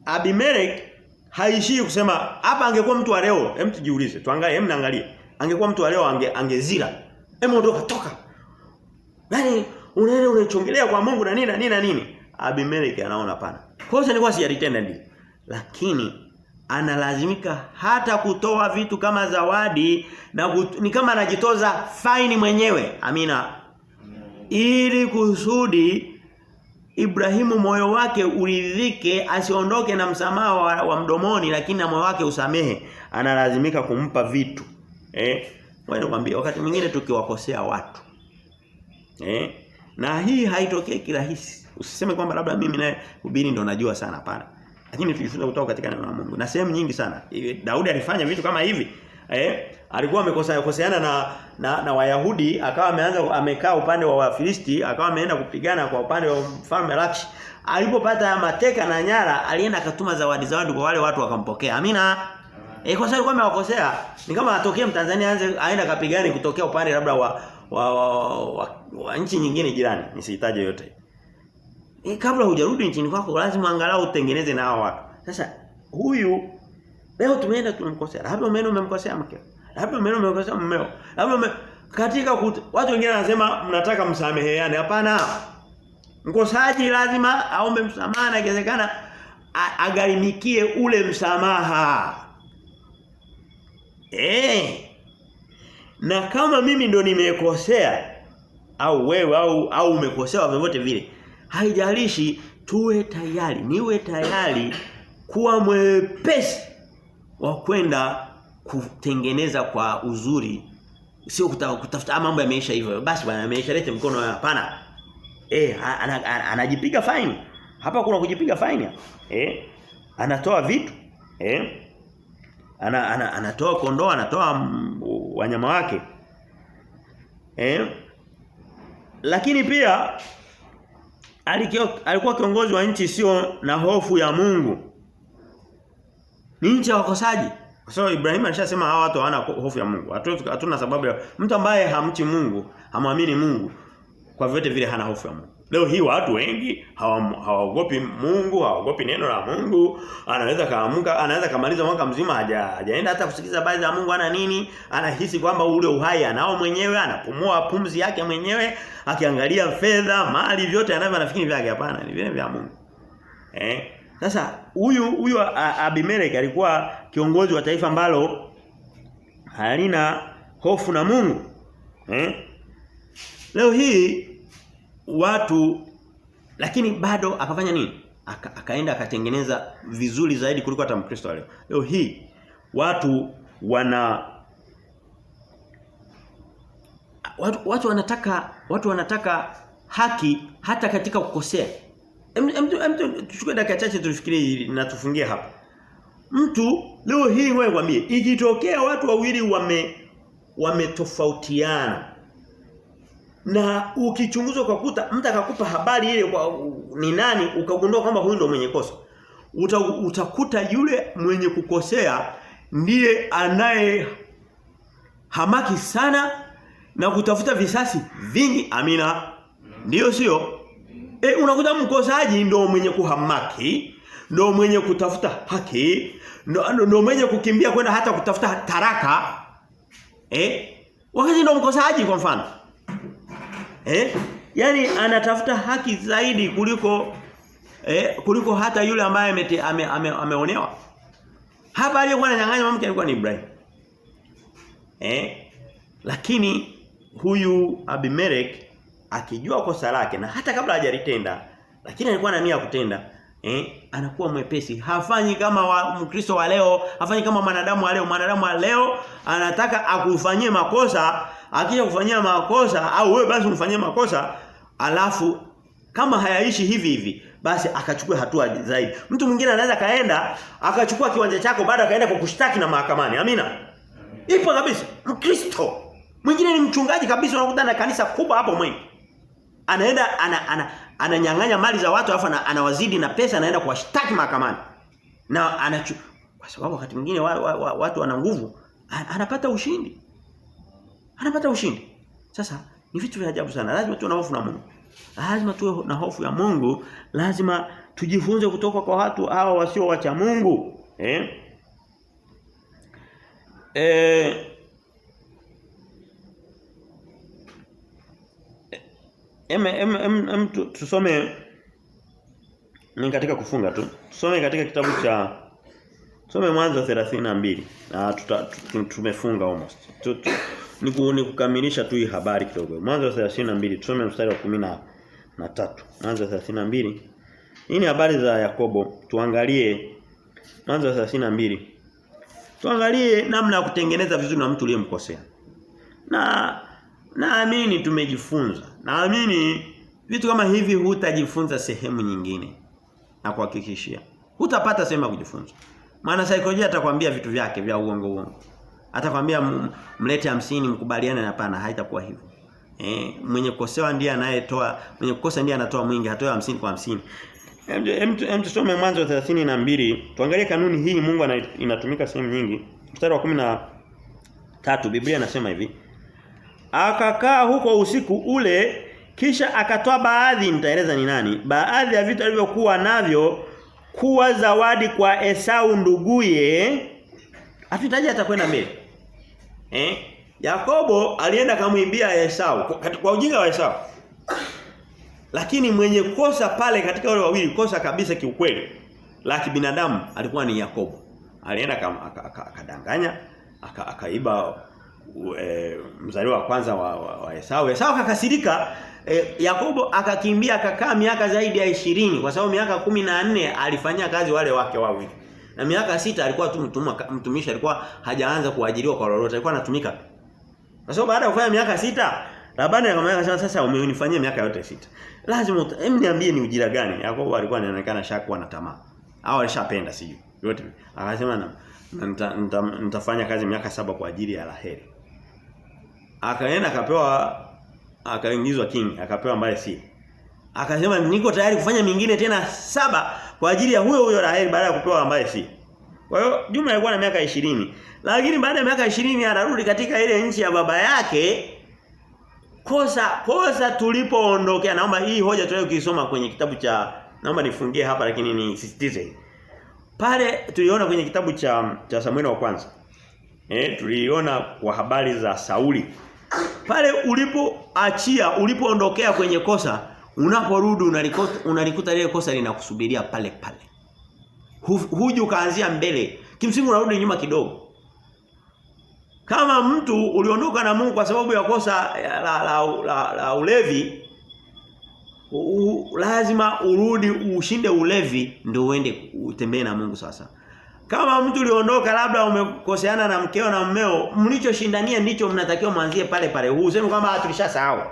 Abimeleki haishii kusema hapa angekuwa mtu wa leo, hem tujiulize, tuangalie, naangalie. Angekuwa mtu wa leo angezira. Hem ondoka toka. Yaani unaenda unachongelea kwa Mungu na nini. Abimeleki anaona pana. Kosa ni kwa sijalitenda ndio. Lakini analazimika hata kutoa vitu kama zawadi na ni kama anajitoza faini mwenyewe. Amina. Ili kusudi Ibrahimu moyo wake uridhike, asiondoke na msamaha wa mdomoni lakini na moyo wake usamehe, analazimika kumpa vitu. Wewe nikwambie wakati mwingine tukiwakosea watu. Na hii haitokei kirahisi. Usiseme kwamba labda mimi naye hubiri ndo najua sana, hapana. Lakini tujifunza kutoka katika neno la Mungu. Na sehemu nyingi sana. Daudi alifanya vitu kama hivi. Alikuwa amekoseana na Wayahudi, akawa amekaa upande wa Wafilisti, akawa ameenda kupigana kwa upande wa mfalme Lakshi. Alipopata mateka na nyara, alienda akatuma zawadi kwa wale watu wakampokea. Amina. Kwa sababu alikuwa amewakosea. Ni kama atokee Mtanzania aenda kapigani kutokea upande labda wa nchi nyingine jirani, nisihitaji yote. Kabla hujarudi nchini kwako lazima angalau utengeneze na hao watu. Sasa huyu leo tumeenda tumemkosea. Labda umemkosea mkeo. Labda umemkosea mmeo. Labda katika watu wengine wanasema mnataka msameheane. Hapana. Mkosaji lazima aombe msamaha na ikiwezekana agarimikie ule msamaha. Na kama mimi ndo nimekosea au wewe au umekosewa vyovyote vile, haijalishi, niwe tayari kuwa mwepesi wa kwenda kutengeneza kwa uzuri, sio kutafuta mambo yameisha hivyo basi bwana yameisha, lete mkono. Hapana. Anajipiga faini. Hapa kuna kujipiga faini. Anatoa vitu. Anatoa kondoo, anatoa wanyama wake. Lakini pia alikuwa kiongozi wa nchi sio na hofu ya Mungu. Ni nchi ya wakosaji. Kwa sababu Ibrahim alishasema hawa watu hawana hofu ya Mungu. Hatuna sababu ya mtu ambaye hamchi Mungu, hamwamini Mungu, kwa vyote vile hana hofu ya Mungu. Leo hii watu wengi hawaogopi Mungu, hawaogopi neno la Mungu. Anaweza kaamka, anaweza kamaliza mwaka mzima hajaenda hata kusikiza habari za Mungu, ana nini? Anahisi kwamba ule uhai anao mwenyewe, anapumua pumzi yake mwenyewe, akiangalia fedha, mali, vyote anafikiri vyake. Hapana, ni vile vya Mungu. Sasa huyu Abimeleki alikuwa kiongozi wa taifa ambalo halina hofu na Mungu. Leo hii watu, lakini bado akafanya nini? Akaenda akatengeneza vizuri zaidi kuliko hata Mkristo leo. Leo hii watu wanataka haki hata katika kukosea. Tuchukue dakika chache tufikirie na tufungie hapa. Mtu leo hii wewe kwambie, ikitokea watu wawili wametofautiana na ukichunguza ukakuta mtu akakupa habari ile ni nani, ukagundua kwamba huyu ndio mwenye kosa, utakuta yule mwenye kukosea ndiye anaye hamaki sana na kutafuta visasi vingi. Amina. Ndio sio? Unakuta mkosaji ndio mwenye kuhamaki, ndio mwenye kutafuta haki, ndio mwenye kukimbia kwenda hata kutafuta taraka. Wakati ndio mkosaji kwa mfano. Yaani anatafuta haki zaidi kuliko hata yule ambaye ameonewa. Hapa aliyekuwa ananyang'anya mke alikuwa ni Ibrahim. Lakini huyu Abimeleki akijua kosa lake na hata kabla hajalitenda, lakini alikuwa na nia ya kutenda, anakuwa mwepesi. Hafanyi kama Mkristo wa leo, hafanyi kama mwanadamu wa leo. Mwanadamu wa leo anataka akufanyie makosa, akija kufanyia makosa au wewe basi umfanyie makosa, alafu kama hayaishi hivi basi akachukua hatua zaidi. Mtu mwingine anaweza kaenda akachukua kiwanja chako baada akaenda kukushtaki na mahakamani. Amina. Ipo kabisa. Mkristo. Mwingine ni mchungaji kabisa, unakuta na kanisa kubwa hapo mwenye. Anaenda ananyang'anya mali za watu alafu anawazidi na pesa, anaenda kuwashtaki mahakamani. Na kwa sababu wakati mwingine watu wana nguvu, anapata ushindi. Anapata ushindi. Sasa ni vitu vya ajabu sana. Lazima tuwe na hofu na Mungu. Lazima tuwe na hofu ya Mungu. Lazima tujifunze kutoka kwa watu hao wasio wacha Mungu. Tusome ni katika kufunga tu. Tusome katika kitabu cha tusome Mwanzo 32 na tumefunga almost. Ni kukamilisha tu hii habari kidogo. Mwanzo 32 tusome mstari wa 13. Mwanzo 32. Hii ni habari za Yakobo. Tuangalie Mwanzo 32. Tuangalie namna ya kutengeneza vizuri na mtu aliyemkosea. Naamini tumejifunza. Naamini vitu kama hivi hutajifunza sehemu nyingine. Na kuhakikishia. Hutapata sehemu ya kujifunza. Maana saikolojia atakwambia vitu vyake vya uongo. Atakwambia mlete 50 mkubaliane, hapana, haitakuwa hivyo. Mwenye kukosewa ndiye anayetoa, mwenye kukosa ndiye anatoa mwingi, hatoa 50 kwa 50. Tusome Mwanzo 32. Tuangalie kanuni hii Mungu inatumika sehemu nyingi. Mstari wa 13 Biblia inasema hivi. Akakaa huko usiku ule, kisha akatoa baadhi, nitaeleza ni nani, baadhi ya vitu alivyokuwa navyo kuwa zawadi kwa Esau nduguye. Hatutaje atakwenda mbele. Yakobo alienda kumwimbia Esau kwa ujinga wa Esau. Lakini mwenye kosa pale katika wale wawili, kosa kabisa kiukweli la kibinadamu, alikuwa ni Yakobo. Alienda akadanganya, akaiba mzaliwa wa kwanza wa Esau. Esau akakasirika, Yakobo akakimbia, akakaa miaka zaidi ya 20 kwa sababu miaka 14 alifanyia kazi wale wake wawili. Na miaka 6 alikuwa tu mtumishi, alikuwa hajaanza kuajiriwa kwa lolote, alikuwa anatumika. Kwa sababu baada ya kufanya miaka 6, Labani akamwambia sasa umenifanyia miaka yote 6. Lazima niambie ni ujira gani? Yakobo alikuwa anaonekana shakuwa na tamaa. Au alishapenda sijui. Yote. Akasema nitafanya kazi miaka 7 kwa ajili ya Raheli. Akaenda akaingizwa king, akapewa ambaye si. Akasema niko tayari kufanya mingine tena 7 kwa ajili ya huyo Raheli baada ya kupewa ambaye si. Kwa hiyo jumla alikuwa na miaka 20. Lakini baada ya miaka 20 anarudi katika ile nchi ya baba yake. Kosa tulipoondokea. Naomba hii hoja tuliyokisoma kwenye kitabu cha, naomba nifungie hapa lakini nisisitize. Pale tuliona kwenye kitabu cha Samueli wa kwanza. Tuliona kwa habari za Sauli. Pale ulipoondokea kwenye kosa, unaporudi unalikuta ile kosa linakusubiria pale pale. Huju kaanzia mbele. Kimsingi unarudi nyuma kidogo. Kama mtu uliondoka na Mungu kwa sababu ya kosa la ulevi, lazima urudi ushinde ulevi ndio uende utembee na Mungu sasa. Kama mtu uliondoka labda umekoseana na mkeo na mmeo, mlichoshindania ndicho mnatakiwa mwanzie pale pale. Useme kwamba tulishasahau.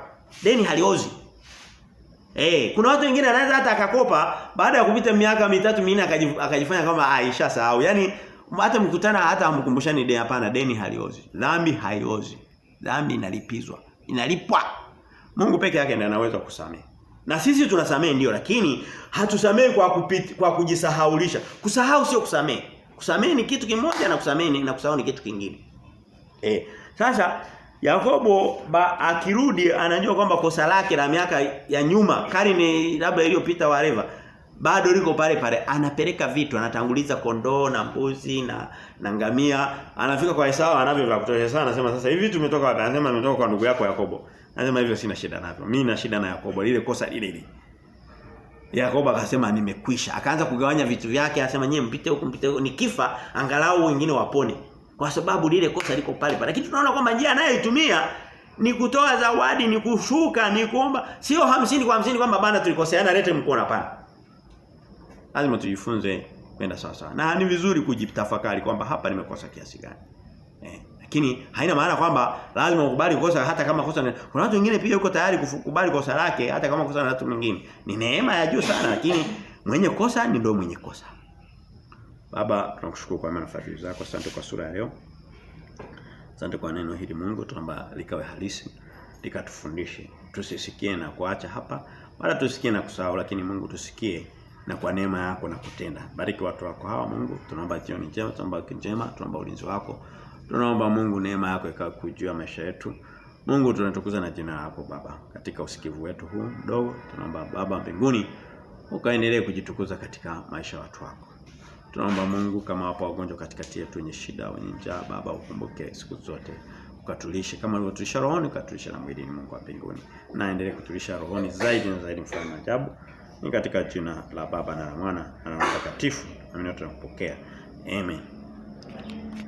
Deni haliozi. Kuna watu wengine anaweza hata akakopa baada ya kupita miaka 3 4 akajifanya kama aishasahau. Yaani hata mkutana hata mkumbushani deni, hapana, deni haliozi. Dhambi haiozi. Dhambi inalipizwa. Inalipwa. Mungu peke yake ndiye anaweza kusamehe. Na sisi tunasamehe ndio, lakini hatusamehe kwa kujisahaulisha. Kusahau sio kusamehe. Kusamehe ni kitu kimoja na kusamehe na kusahau ni kitu kingine. Sasa Yakobo akirudi anajua kwamba kosa lake la miaka ya nyuma, karne labda iliyopita whatever, bado liko pale pale. Anapeleka vitu, anatanguliza kondoo na mbuzi na ngamia. Anafika kwa Esau anavyo vya kutosha sana, anasema sasa hivi tumetoka wapi? Anasema nimetoka kwa ndugu yako Yakobo. Anasema hivyo sina shida navyo. Mimi na shida na Yakobo, lile kosa lile. Yakobo akasema nimekwisha. Akaanza kugawanya vitu vyake, anasema nyewe mpite huko nikifa angalau wengine wapone. Kwa sababu lile kosa liko pale pale. Lakini tunaona kwamba njia anayoitumia ni kutoa zawadi, ni kushuka, ni kuomba. Sio 50 kwa 50 kwamba bana tulikoseana lete mkono, hapana. Lazima tujifunze kwenda sawa sawa. Na ni vizuri kujitafakari kwamba hapa nimekosa kiasi gani. Lakini haina maana kwamba lazima ukubali kosa hata kama kosa. Kuna watu wengine pia yuko tayari kukubali kosa lake hata kama kosa na watu wengine. Ni neema ya juu sana, lakini mwenye kosa ni ndio mwenye kosa. Baba, tunakushukuru kwa manufaa zako. Asante kwa sura ya leo. Asante kwa neno hili Mungu, tunaomba likawe halisi, likatufundishe. Tusisikie na kuacha hapa, wala tusikie na kusahau, lakini Mungu tusikie na kwa neema yako na kutenda. Bariki watu wako hawa Mungu, tunaomba jioni njema, tunaomba wiki njema, tunaomba ulinzi wako. Tunaomba Mungu neema yako ikawe kujua maisha yetu. Mungu tunatukuza na jina lako Baba. Katika usikivu wetu huu mdogo, tunaomba Baba mbinguni ukaendelee kujitukuza katika maisha ya watu wako. Tunaomba Mungu kama wapo wagonjwa katikati yetu wenye shida, wenye njaa, Baba ukumbuke siku zote. Ukatulishe kama ulivyotulisha rohoni, ukatulisha na mwilini Mungu wa mbinguni. Na endelee kutulisha rohoni zaidi na zaidi mfano ajabu. Ni katika jina la Baba na la Mwana na la Mtakatifu. Amina tunakupokea. Amen.